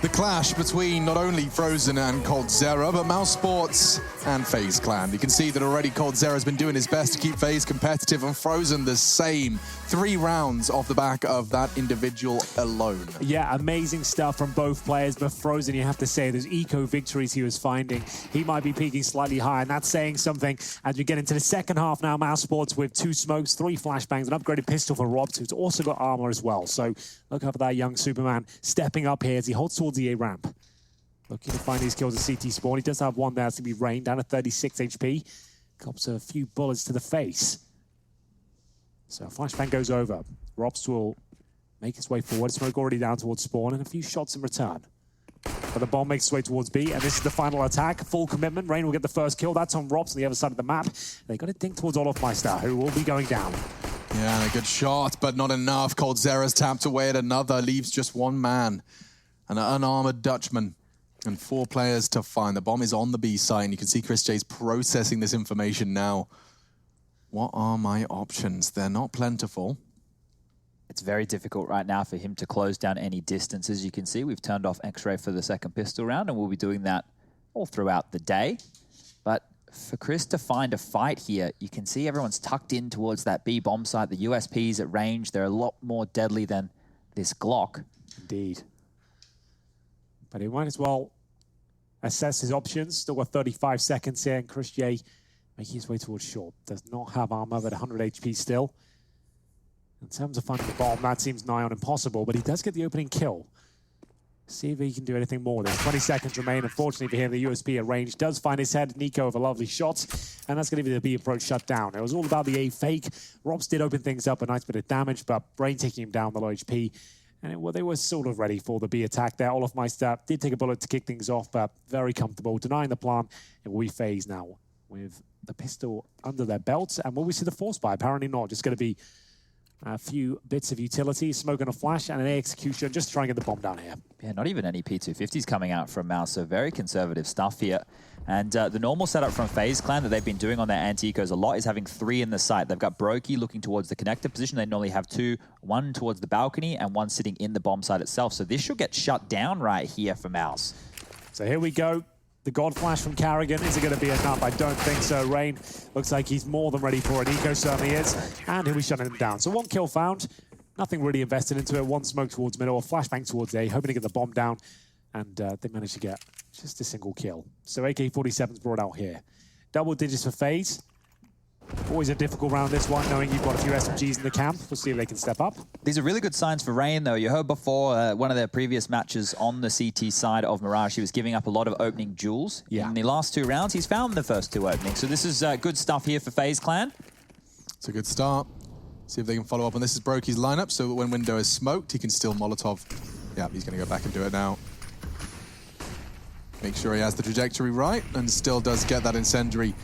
The clash between not only Frozen and coldzera, but mousesports and FaZe Clan. You can see that already coldzera has been doing his best to keep FaZe competitive, and Frozen the same. 3 rounds off the back of that individual alone.
Yeah, amazing stuff from both players, but Frozen, you have to say, those eco victories he was finding, he might be peaking slightly higher, and that's saying something as we get into the second half now. mousesports with 2 smokes, 3 flashbangs, an upgraded pistol for Robs, who's also got armor as well. So look up at that young Superman stepping up here as he holds towards the A ramp. Looking to find these kills at CT spawn. He does have one there. It's going to be Rain down at 36 HP. Cops a few bullets to the face. So flashbang goes over. Robs will make his way forward. Smoke already down towards spawn, and a few shots in return. But the bomb makes its way towards B, and this is the final attack. Full commitment. Rain will get the first kill. That's on Robs on the other side of the map. They got a dink towards Olofmeister, who will be going down.
Yeah, and a good shot, but not enough. coldzera's tapped away at another. Leaves just 1 man. An unarmored Dutchman. And 4 players to find. The bomb is on the B site, and you can see Chris J's processing this information now. What are my options? They're not plentiful.
It's very difficult right now for him to close down any distance. As you can see, we've turned off X-ray for the second pistol round, and we'll be doing that all throughout the day. But for Chris to find a fight here, you can see everyone's tucked in towards that B bomb site. The USPs at range, they're a lot more deadly than this Glock.
Indeed. But he might as well assess his options. Still got 35 seconds here, and Chris J making his way towards short. Does not have armor, but 100 HP still. In terms of finding the bomb, that seems nigh on impossible, but he does get the opening kill. See if he can do anything more. There's 20 seconds remain. Unfortunately for him, the USP at range does find his head. Nico with a lovely shot, and that's going to be the B approach shut down. It was all about the A fake. Robs did open things up, a nice bit of damage, but Brain taking him down the low HP. And they were sort of ready for the B attack there. Olofmeister did take a bullet to kick things off, but very comfortable, denying the plant. And we FaZe now with the pistol under their belts. And will we see the force buy? Apparently not. Just going to be a few bits of utility, smoke and a flash, and an A execution just to try and get the bomb down here.
Yeah, not even any P250s coming out from Mouse, so very conservative stuff here. And the normal setup from FaZe Clan that they've been doing on their anti-ecos a lot is having 3 in the site. They've got Brokey looking towards the connector position. They normally have 2, 1 towards the balcony and 1 sitting in the bomb site itself. So this should get shut down right here for Mouse.
So here we go. The God Flash from Carrigan. Is it going to be enough? I don't think so. Rain looks like he's more than ready for it. Eco certainly is. And he'll be shutting him down. So 1 kill found. Nothing really invested into it. 1 smoke towards middle, a flashbang towards A, hoping to get the bomb down. And they managed to get just a single kill. So AK-47's brought out here. Double digits for FaZe. Always a difficult round this one, knowing you've got a few SMGs in the camp. We'll see if they can step up.
These are really good signs for Rain, though. You heard before one of their previous matches on the CT side of Mirage, he was giving up a lot of opening duels.
Yeah.
In the last 2 rounds, he's found the first 2 openings. So this is good stuff here for FaZe Clan.
It's a good start. See if they can follow up. And this is Brokey's lineup, so that when window is smoked, he can still Molotov. Yeah, he's going to go back and do it now. Make sure he has the trajectory right, and still does get that incendiary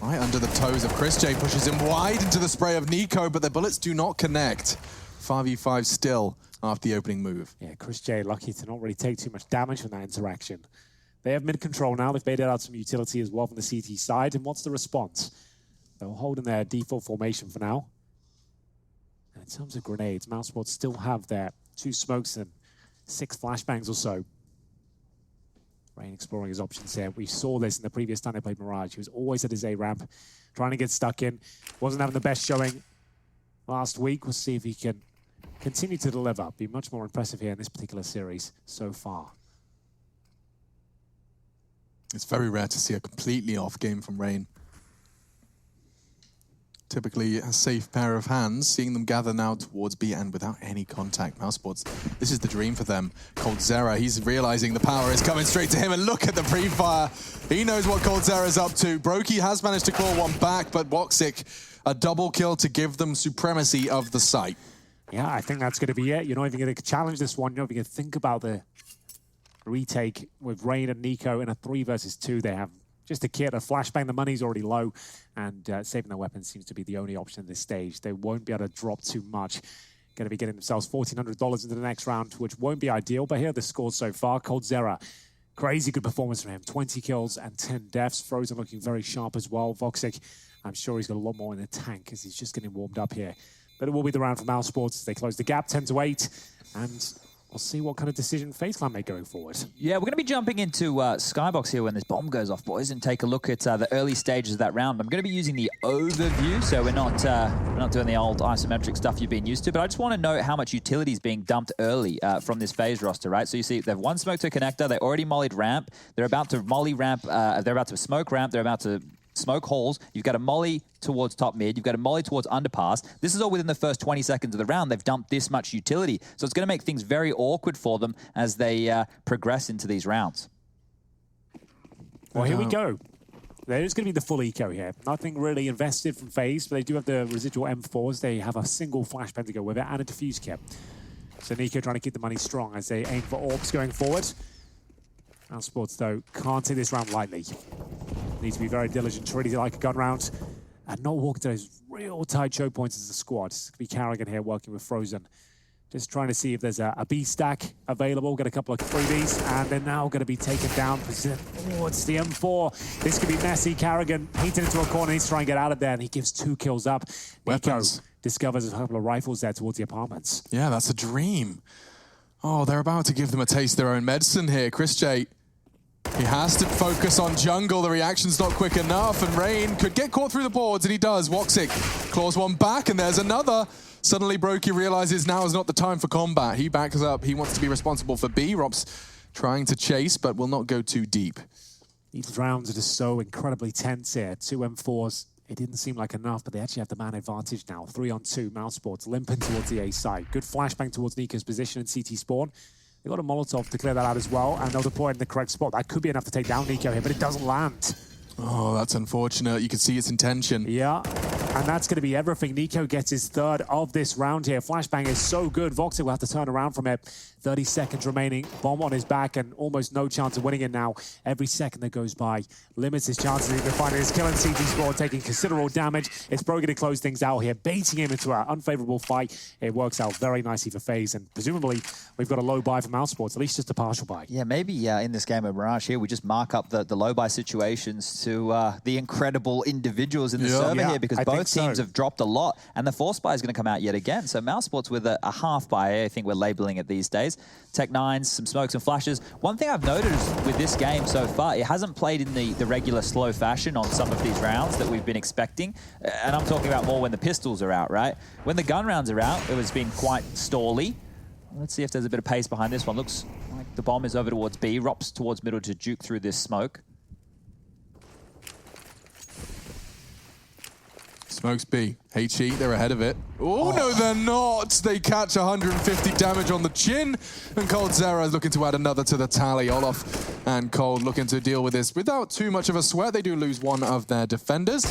right under the toes of Chris J. Pushes him wide into the spray of Nico, but the bullets do not connect. 5v5 still after the opening move.
Yeah, Chris J lucky to not really take too much damage from that interaction. They have mid-control now. They've baited out some utility as well from the CT side. And what's the response? They'll hold in their default formation for now. in terms of grenades, mousesports still have their 2 smokes and 6 flashbangs or so. Rain exploring his options here. We saw this in the previous time they played Mirage. He was always at his A ramp, trying to get stuck in. Wasn't having the best showing last week. We'll see if he can continue to deliver. Be much more impressive here in this particular series so far.
It's very rare to see a completely off game from Rain. Typically a safe pair of hands, seeing them gather now towards B and without any contact. mousesports, this is the dream for them. coldzera, he's realizing the power is coming straight to him, and look at the pre-fire. He knows what coldzera's up to. Brokey has managed to claw one back, but Woxic, a double kill to give them supremacy of the site.
Yeah, I think that's going to be it. You're not even going to challenge this one. You're not even going to think about the retake with Rain and Nico in a 3 versus 2. They have just a kit, a flashbang. The money's already low, and saving their weapons seems to be the only option at this stage. They won't be able to drop too much. Going to be getting themselves $1,400 into the next round, which won't be ideal, but here are the scores so far. coldzera, crazy good performance from him. 20 kills and 10 deaths. Frozen looking very sharp as well. Woxic, I'm sure he's got a lot more in the tank as he's just getting warmed up here. But it will be the round for mousesports as they close the gap 10-8, and we'll see what kind of decision FaZe Clan make going forward. Yeah,
we're going to be jumping into Skybox here when this bomb goes off, boys, and take a look at the early stages of that round. I'm going to be using the overview, so we're not doing the old isometric stuff you've been used to, but I just want to know how much utility is being dumped early from this FaZe roster, right? So you see they've one smoke to a connector, they already mollied ramp, they're about to molly ramp, they're about to smoke ramp, they're about to smoke halls, you've got a molly towards top mid, you've got a molly towards underpass. This is all within the first 20 seconds of the round. They've dumped this much utility. So it's going to make things very awkward for them as they progress into these rounds.
Well, here we go. There's going to be the full eco here. Nothing really invested from FaZe, but they do have the residual M4s. They have a single flashbang to go with it and a defuse kit. So Nico trying to keep the money strong as they aim for orbs going forward. mousesports, though, can't take this round lightly. Need to be very diligent, treat it like a gun round, and not walk to those real tight choke points as a squad. It's going to be Carrigan here working with Frozen. Just trying to see if there's a B stack available. Get a couple of 3Bs, and they're now going to be taken down. Oh, it's the M4. This could be messy. Carrigan painted into a corner. He's trying to get out of there, and he gives 2 kills up.
Weapons.
Nico discovers a couple of rifles there towards the apartments.
Yeah, that's a dream. Oh, they're about to give them a taste of their own medicine here. Chris J, he has to focus on jungle. The reaction's not quick enough, and Rain could get caught through the boards, and he does. Woxic claws one back, and there's another. Suddenly, Brokey realizes now is not the time for combat. He backs up. He wants to be responsible for B. Rob's trying to chase, but will not go too deep.
These rounds are just so incredibly tense here. 2 M4s. It didn't seem like enough, but they actually have the man advantage now. 3-on-2, mousesports limping towards the A side. Good flashbang towards Nico's position in CT spawn. They got a Molotov to clear that out as well, and they'll deploy it in the correct spot. That could be enough to take down Nico here, but it doesn't land.
Oh, that's unfortunate. You can see its intention.
Yeah, and that's going to be everything. Nico gets his 3rd of this round here. Flashbang is so good. Woxic will have to turn around from it. 30 seconds remaining. Bomb on his back and almost no chance of winning it now. Every second that goes by limits his chances of even finding his kill in CT score, taking considerable damage. It's probably going to close things out here, baiting him into an unfavorable fight. It works out very nicely for FaZe, and presumably we've got a low buy for mousesports, at least just a partial buy.
Yeah, maybe in this game of Mirage here, we just mark up the low buy situations to the incredible individuals in the server here, because both teams have dropped a lot, and the force buy is going to come out yet again. So mousesports with a half buy, I think we're labeling it these days. Tech 9s, some smokes and flashes. One thing I've noticed with this game so far, it hasn't played in the regular slow fashion on some of these rounds that we've been expecting. And I'm talking about more when the pistols are out, right? When the gun rounds are out, it has been quite stally. Let's see if there's a bit of pace behind this one. Looks like the bomb is over towards B. Rops towards middle to juke through this smoke.
Smokes B. HE, they're ahead of it. Oh, no, they're not. They catch 150 damage on the chin. And coldzera is looking to add another to the tally. Olof and Cold looking to deal with this without too much of a sweat. They do lose one of their defenders.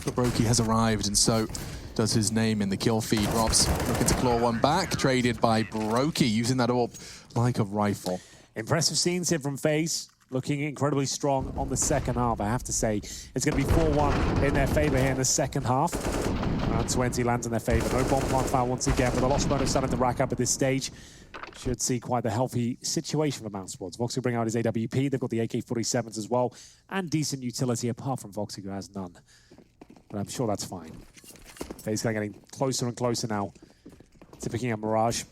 But Brokey has arrived, and so does his name in the kill feed. Robs looking to claw one back. Traded by Brokey, using that AWP like a rifle.
Impressive scenes here from FaZe. Looking incredibly strong on the second half, I have to say. It's going to be 4-1 in their favor here in the second half. Round 20 lands in their favor. No bomb plant foul once again, but the loss bonus starting to rack up at this stage. Should see quite the healthy situation for mousesports. Voxic bring out his AWP. They've got the AK-47s as well, and decent utility apart from Voxic, who has none. But I'm sure that's fine. FaZe Clan getting closer and closer now to picking up Mirage.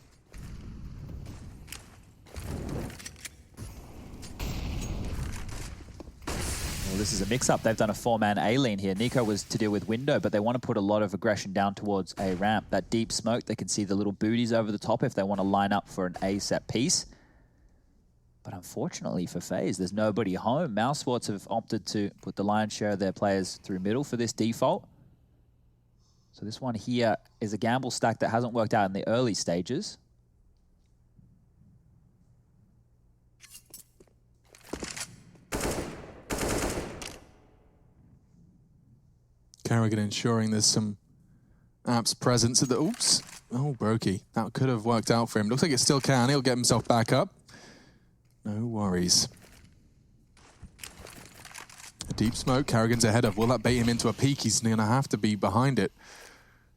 Well, this is a mix-up. They've done a 4-man A-lane here. Nico was to deal with window, but they want to put a lot of aggression down towards A ramp. That deep smoke, they can see the little booties over the top if they want to line up for an A set piece. But unfortunately for FaZe, there's nobody home. mousesports have opted to put the lion's share of their players through middle for this default. So this one here is a gamble stack that hasn't worked out in the early stages.
Carrigan ensuring there's some apps presence at the... Oops. Oh, Brokey. That could have worked out for him. Looks like it still can. He'll get himself back up. No worries. A deep smoke. Carrigan's ahead of. Will that bait him into a peek? He's going to have to be behind it.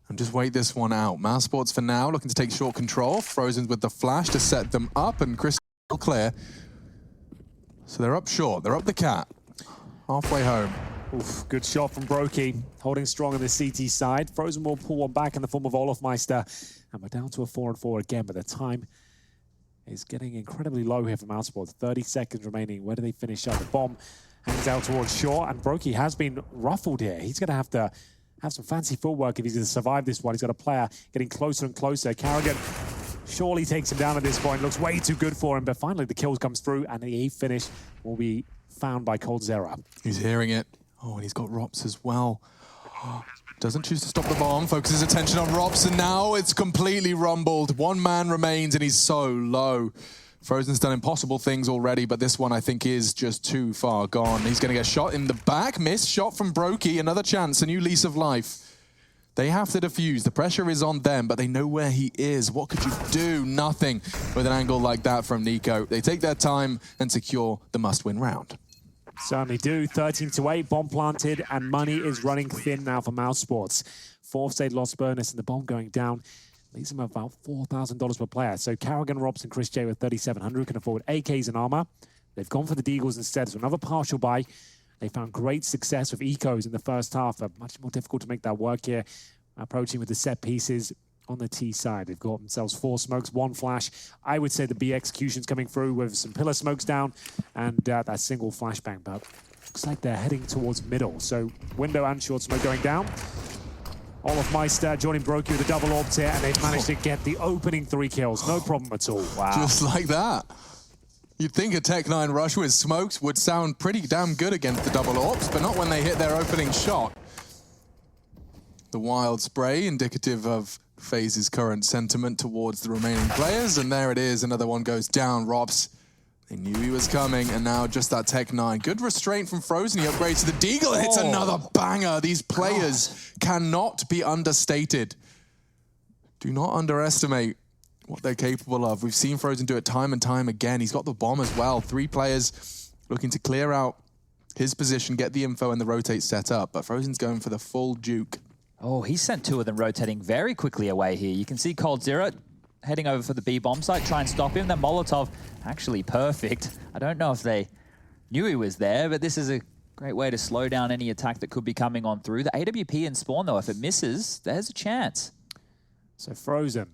And just wait this one out. mousesports for now, looking to take short control. Frozen with the flash to set them up. And Chris still clear. So they're up short. They're up the cat. Halfway home.
Oof, good shot from Brokey, holding strong on the CT side. Frozen will pull one back in the form of Olofmeister, and we're down to a 4-on-4 again, but the time is getting incredibly low here for mousesports. 30 seconds remaining. Where do they finish up? The bomb hangs out towards shore, and Brokey has been ruffled here. He's going to have some fancy footwork if he's going to survive this one. He's got a player getting closer and closer. Carrigan surely takes him down at this point. Looks way too good for him, but finally the kill comes through, and the finish will be found by coldzera.
He's hearing it. Oh, and he's got Rops as well. Doesn't choose to stop the bomb, focuses attention on Rops, and now it's completely rumbled. One man remains, and he's so low. Frozen's done impossible things already, but this one, I think, is just too far gone. He's going to get shot in the back. Missed shot from Brokey. Another chance, a new lease of life. They have to defuse. The pressure is on them, but they know where he is. What could you do? Nothing with an angle like that from Nico. They take their time and secure the must-win round.
Certainly do. 13-8, bomb planted, and money is running thin now for mousesports. Fourth state lost bonus, and the bomb going down leaves them about $4,000 per player. So Carrigan, Robs, and Chris J with 3,700 can afford AKs and armor. They've gone for the Deagles instead, so another partial buy. They found great success with ecos in the first half, but much more difficult to make that work here. Approaching with the set pieces on the T side. They've got themselves 4 smokes, 1 flash. I would say the B execution's coming through with some pillar smokes down and that single flashbang, but looks like they're heading towards middle. So window and short smoke going down. Olofmeister joining Brokey with a double orbs here, and they've managed to get the opening 3 kills. No problem at all. Wow.
Just like that. You'd think a Tech-9 rush with smokes would sound pretty damn good against the double orbs, but not when they hit their opening shot. The wild spray, indicative of FaZe's current sentiment towards the remaining players, and there it is, another one goes down. Robs, they knew he was coming, and now just that Tech-9. Good restraint from Frozen, he upgrades to the Deagle, hits another banger. These players cannot be understated. Do not underestimate what they're capable of. We've seen Frozen do it time and time again. He's got the bomb as well. 3 players looking to clear out his position, get the info, and the rotate set up, but Frozen's going for the full juke.
Oh, he sent 2 of them rotating very quickly away here. You can see coldzera heading over for the B bomb site, try and stop him. Then Molotov, actually perfect. I don't know if they knew he was there, but this is a great way to slow down any attack that could be coming on through. The AWP in spawn, though, if it misses, there's a chance.
So Frozen,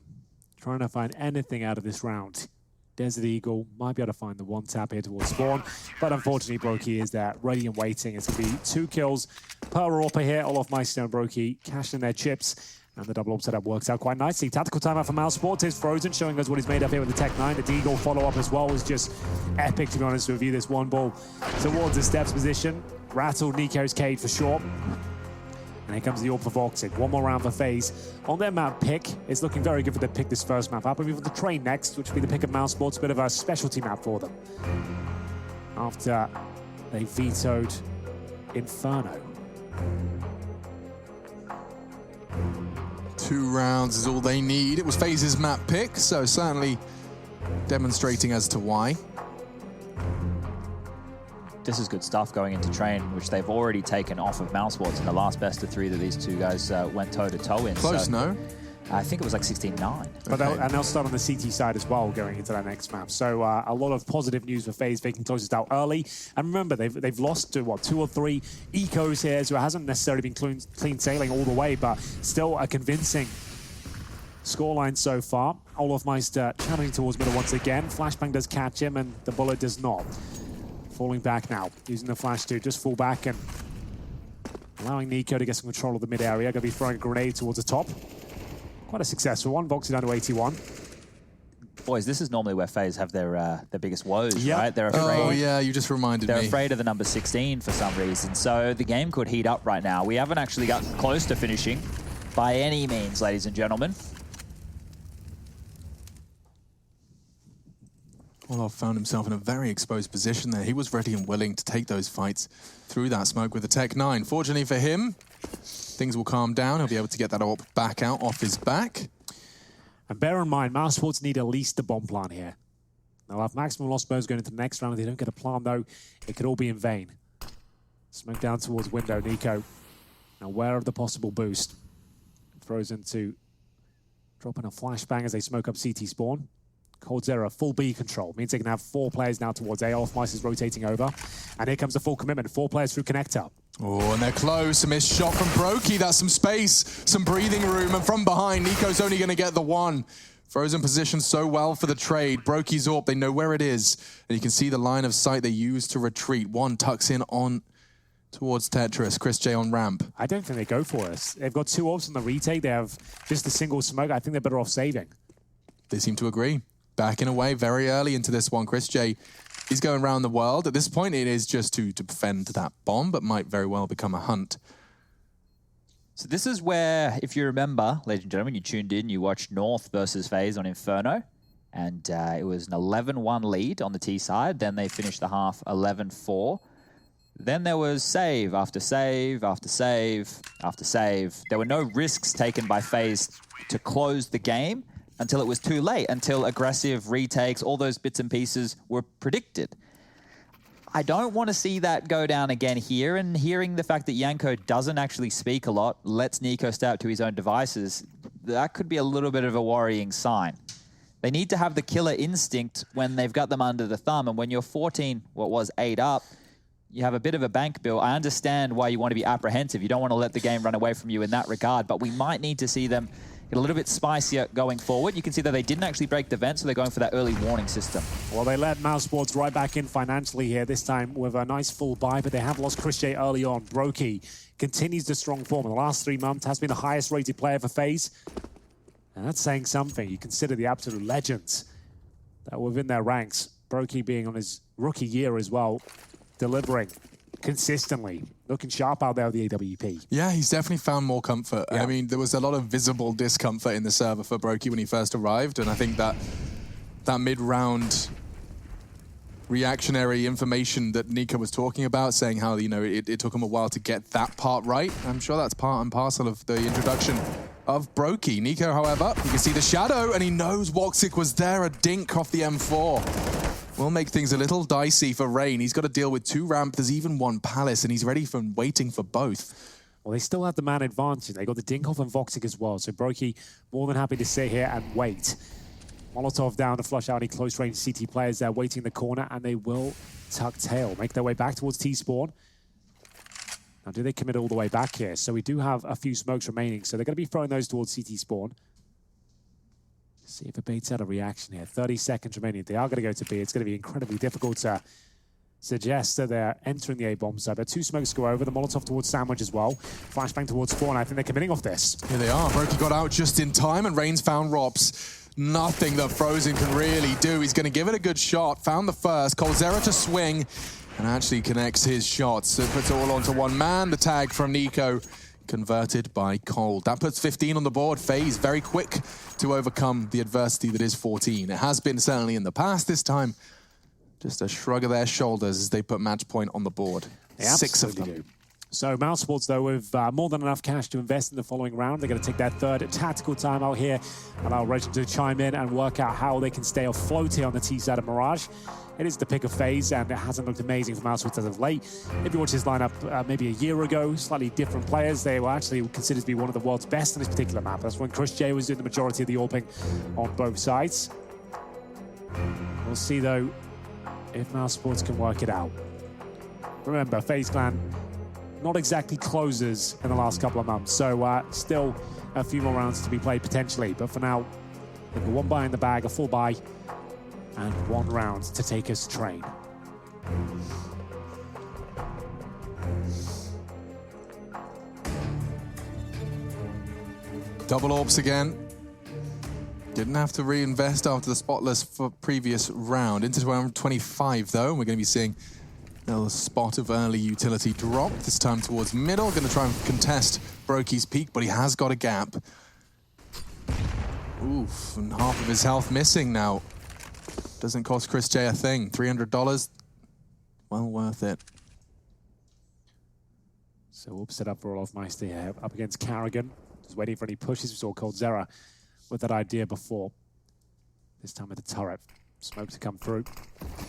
trying to find anything out of this round. Desert Eagle might be able to find the 1 tap here towards spawn, but unfortunately Brokey is there, ready and waiting. It's going to be 2 kills per AWP here. Olofmeister and Brokey cashing their chips, and the double AWP setup works out quite nicely. Tactical timeout for mousesports is Frozen, showing us what he's made up here with the Tech-9. The Deagle follow-up as well was just epic, to be honest with you. This one ball towards the steps position. Rattled Nico's cage for sure. And here comes the AWP for Voxic. 1 more round for FaZe. On their map pick, it's looking very good for them to pick this first map up. And we have the train next, which will be the pick of mousesports, a bit of a specialty map for them. After they vetoed Inferno.
2 rounds is all they need. It was FaZe's map pick, so certainly demonstrating as to why.
This is good stuff going into train, which they've already taken off of mousesports in the last best of 3 that these 2 guys went toe-to-toe in.
Close, no?
I think it was like 16-9.
But they'll start on the CT side as well going into that next map. So a lot of positive news for FaZe. They can close it out early. And remember, they've lost to, what, 2 or 3 ecos here, so it hasn't necessarily been clean sailing all the way, but still a convincing scoreline so far. Olofmeister channeling towards middle once again. Flashbang does catch him, and the bullet does not. Falling back now, using the flash to just fall back and allowing Nico to get some control of the mid area. Going to be throwing a grenade towards the top. Quite a successful one. Voxy down to 81.
Boys, this is normally where FaZe have their biggest woes, right? They're afraid.
Oh, yeah, you just reminded me.
They're afraid of the number 16 for some reason. So the game could heat up right now. We haven't actually got close to finishing by any means, ladies and gentlemen.
Olof found himself in a very exposed position there. He was ready and willing to take those fights through that smoke with the Tech 9. Fortunately for him, things will calm down. He'll be able to get that AWP back out off his back.
And bear in mind, mousesports need at least a bomb plant here. They'll have maximum loss bones going into the next round. If they don't get a plant, though, it could all be in vain. Smoke down towards window. Nico, aware of the possible boost. Throws into dropping a flashbang as they smoke up CT spawn. coldzera, full B control. Means they can have 4 players now towards A. Olofmeister is rotating over. And here comes the full commitment. 4 players through connector.
Oh, and they're close. A missed shot from Brokey. That's some space, some breathing room. And from behind, Nico's only going to get the 1. Frozen positioned so well for the trade. Brokey's AWP, they know where it is. And you can see the line of sight they use to retreat. 1 tucks in on towards Tetris. Chris J on ramp.
I don't think they go for us. They've got 2 AWPs on the retake. They have just a single smoke. I think they're better off saving.
They seem to agree. Backing away very early into this one. Chris J, he's going around the world. At this point, it is just to defend that bomb, but might very well become a hunt.
So this is where, if you remember, ladies and gentlemen, you tuned in, you watched North versus FaZe on Inferno, and it was an 11-1 lead on the T side. Then they finished the half 11-4. Then there was save after save after save after save. There were no risks taken by FaZe to close the game until it was too late, until aggressive retakes, all those bits and pieces were predicted. I don't want to see that go down again here, and hearing the fact that Yanko doesn't actually speak a lot, lets Nico stay up to his own devices, that could be a little bit of a worrying sign. They need to have the killer instinct when they've got them under the thumb, and when you're 14, what was 8 up, you have a bit of a bank bill. I understand why you want to be apprehensive. You don't want to let the game run away from you in that regard, but we might need to see them get a little bit spicier going forward. You can see that they didn't actually break the vent, so they're going for that early warning system.
Well, they let mousesports right back in financially here, this time with a nice full buy, but they have lost Chris J early on. Brokey continues the strong form. In the last 3 months, has been the highest rated player for FaZe. And that's saying something. You consider the absolute legends that were within their ranks. Brokey being on his rookie year as well, delivering consistently. Looking sharp out there with the AWP.
Yeah, he's definitely found more comfort.
Yeah.
I mean, there was a lot of visible discomfort in the server for Brokey when he first arrived, and I think that mid-round reactionary information that Nico was talking about, saying how, you know, it took him a while to get that part right, I'm sure that's part and parcel of the introduction of Brokey. Nico, however, you can see the shadow, and he knows Woxic was there, a dink off the M4. Will make things a little dicey for Rain. He's got to deal with 2 ramp, there's even 1 palace, and he's ready for waiting for both.
Well, they still have the man advantage. They got the Dinkhoff and Voxic as well, so Brokey more than happy to sit here and wait. Molotov down to flush out any close-range CT players there, waiting in the corner, and they will tuck tail, make their way back towards T-spawn. Now, do they commit all the way back here? So we do have a few smokes remaining, so they're going to be throwing those towards CT spawn. See if it baits out a reaction here. 30 seconds remaining. If they are going to go to B, it's going to be incredibly difficult to suggest that they're entering the A-bomb side. But 2 smokes go over. The Molotov towards Sandwich as well. Flashbang towards spawn. I think they're committing off this.
Here they are. Brokey got out just in time, and Rain's found Rops. Nothing that Frozen can really do. He's going to give it a good shot. Found the first. coldzera to swing, and actually connects his shots. So puts it all onto 1 man. The tag from Nico converted by Cold. That puts 15 on the board. FaZe very quick to overcome the adversity that is 14. It has been certainly in the past. This time, just a shrug of their shoulders as they put match point on the board.
They
6 of them.
do. So mousesports, though, with more than enough cash to invest in the following round, they're going to take their third tactical timeout here, allow Regent to chime in and work out how they can stay afloat here on the T side of Mirage. It is the pick of FaZe, and it hasn't looked amazing for mousesports as of late. If you watch this lineup maybe a year ago, slightly different players, they were actually considered to be one of the world's best on this particular map. That's when Chris J was doing the majority of the AWPing on both sides. We'll see, though, if mousesports can work it out. Remember, FaZe Clan not exactly closers in the last couple of months, so still a few more rounds to be played potentially. But for now, they've got one buy in the bag, a full buy, and one round to take us to train.
Double AWPs again. Didn't have to reinvest after the spotless for previous round. Into round 25, though, we're going to be seeing a little spot of early utility drop, this time towards middle. Going to try and contest Brokey's peak, but he has got a gap. Oof, and half of his health missing now. Doesn't cost Chris J a thing. $300, well worth it.
So we'll set up for Olofmeister here, up against Carrigan. Just waiting for any pushes. We saw coldzera with that idea before. This time with the turret. Smoke to come through.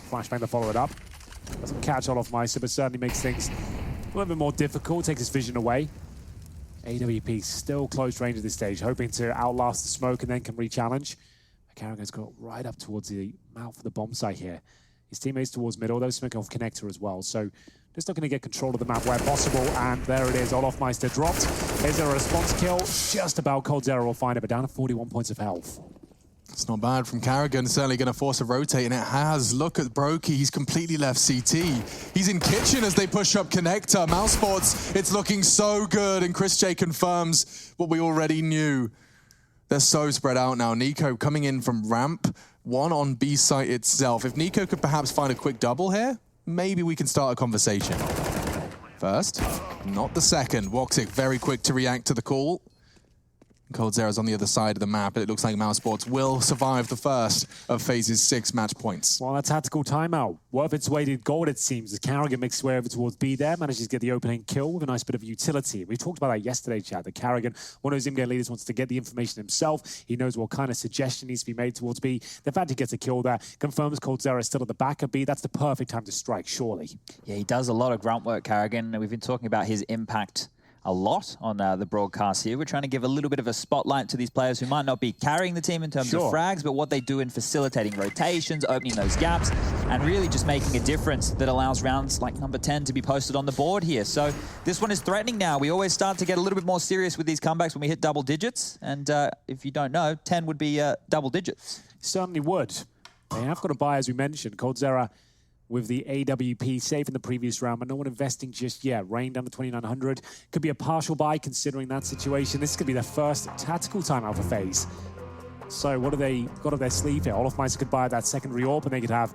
Flashbang to follow it up. Doesn't catch Olofmeister, but certainly makes things a little bit more difficult. Takes his vision away. AWP still close range at this stage, hoping to outlast the smoke and then can re-challenge. Carrigan's got right up towards the mouth of the bomb site here. His teammates towards middle, those smoking off connector as well. So just looking to get control of the map where possible. And there it is, Olofmeister dropped. Is there a response kill? Just about coldzera will find it, but down to 41 points of health.
It's not bad from Carrigan, certainly going to force a rotate, and it has. Look at Brokey, he's completely left CT. He's in kitchen as they push up connector. mousesports, it's looking so good, and Chris J confirms what we already knew. They're so spread out now. Nico coming in from ramp, one on B site itself. If Nico could perhaps find a quick double here, maybe we can start a conversation. First, not the second. Woxic very quick to react to the call. coldzera's on the other side of the map, but it looks like mousesports will survive the first of FaZe's 6 match points.
Well, that tactical timeout, worth its weight in gold, it seems, as Carrigan makes his way over towards B there, manages to get the opening kill with a nice bit of utility. We talked about that yesterday, Chad, that Carrigan, one of his in-game leaders, wants to get the information himself. He knows what kind of suggestion needs to be made towards B. The fact he gets a kill there confirms coldzera is still at the back of B. That's the perfect time to strike, surely.
Yeah, he does a lot of grunt work, Carrigan. We've been talking about his impact a lot on the broadcast here. We're trying to give a little bit of a spotlight to these players who might not be carrying the team in terms of frags, but what they do in facilitating rotations, opening those gaps, and really just making a difference that allows rounds like number 10 to be posted on the board here. So this one is threatening now. We always start to get a little bit more serious with these comebacks when we hit double digits. And if you don't know, 10 would be double digits.
Certainly would. They have got a buy, as we mentioned. coldzera with the AWP safe in the previous round, but no one investing just yet. Rain down to 2,900. Could be a partial buy considering that situation. This could be their first tactical timeout for FaZe. So what do they got up their sleeve here? Olofmeister could buy that secondary AWP and they could have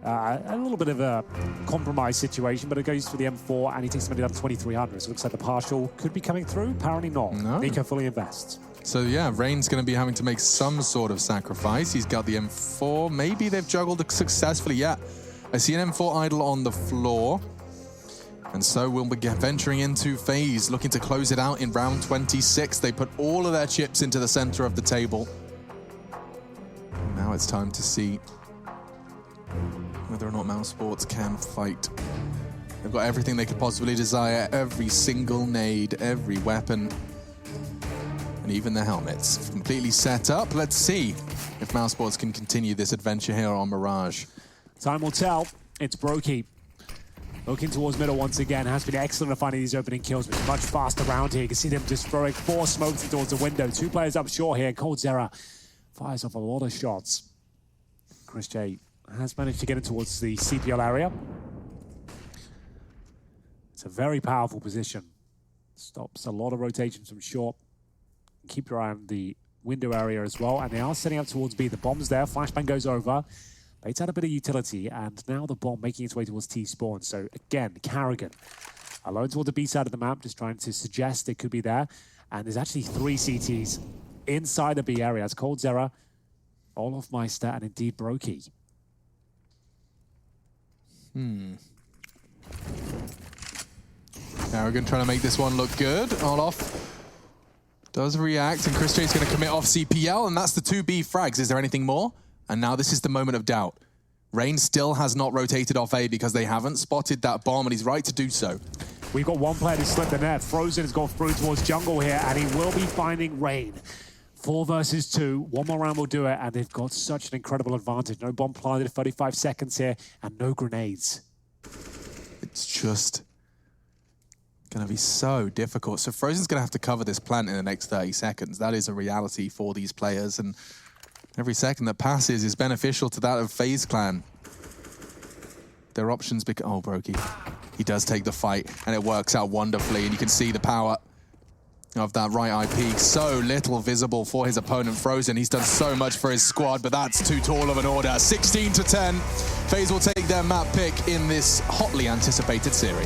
a little bit of a compromise situation, but it goes for the M4 and he takes somebody down to 2,300. So it looks like the partial could be coming through. Apparently not.
No.
Nico fully invests.
So yeah, Rain's going to be having to make some sort of sacrifice. He's got the M4. Maybe they've juggled it successfully. Yeah, I see an M4 idle on the floor. And so we'll be venturing into FaZe, looking to close it out in round 26. They put all of their chips into the center of the table. Now it's time to see whether or not mousesports can fight. They've got everything they could possibly desire. Every single nade, every weapon, and even the helmets completely set up. Let's see if mousesports can continue this adventure here on Mirage.
Time will tell. It's Brokey. Looking towards middle once again. Has been excellent at finding these opening kills, but much faster around here. You can see them just throwing 4 smokes towards the window. 2 players up short here. coldzera fires off a lot of shots. Chris J has managed to get in towards the CPL area. It's a very powerful position. Stops a lot of rotations from short. Keep your eye on the window area as well. And they are setting up towards B. The bomb's there. Flashbang goes over. Bait's had a bit of utility. And now the bomb making its way towards T-spawn. So again, Carrigan alone towards the B side of the map, just trying to suggest it could be there. And there's actually 3 CTs inside the B area. It's coldzera, Olofmeister, and indeed Brokey.
Arrogant trying to make this one look good. Olaf does react, and Chris J's going to commit off CPL, and that's the 2B frags. Is there anything more? And now this is the moment of doubt. Rain still has not rotated off A because they haven't spotted that bomb, and he's right to do so.
We've got one player to slip the net. Frozen has gone through towards jungle here, and he will be finding Rain. 4 versus 2. One more round will do it, and they've got such an incredible advantage. No bomb planted, 35 seconds here, and no grenades.
It's just going to be so difficult. So Frozen's going to have to cover this plant in the next 30 seconds. That is a reality for these players, and every second that passes is beneficial to that of FaZe Clan. Their options become... Oh, Brokey. He does take the fight, and it works out wonderfully, and you can see the power of that right IP. So little visible for his opponent, Frozen. He's done so much for his squad, but that's too tall of an order. 16-10. FaZe will take their map pick in this hotly anticipated series.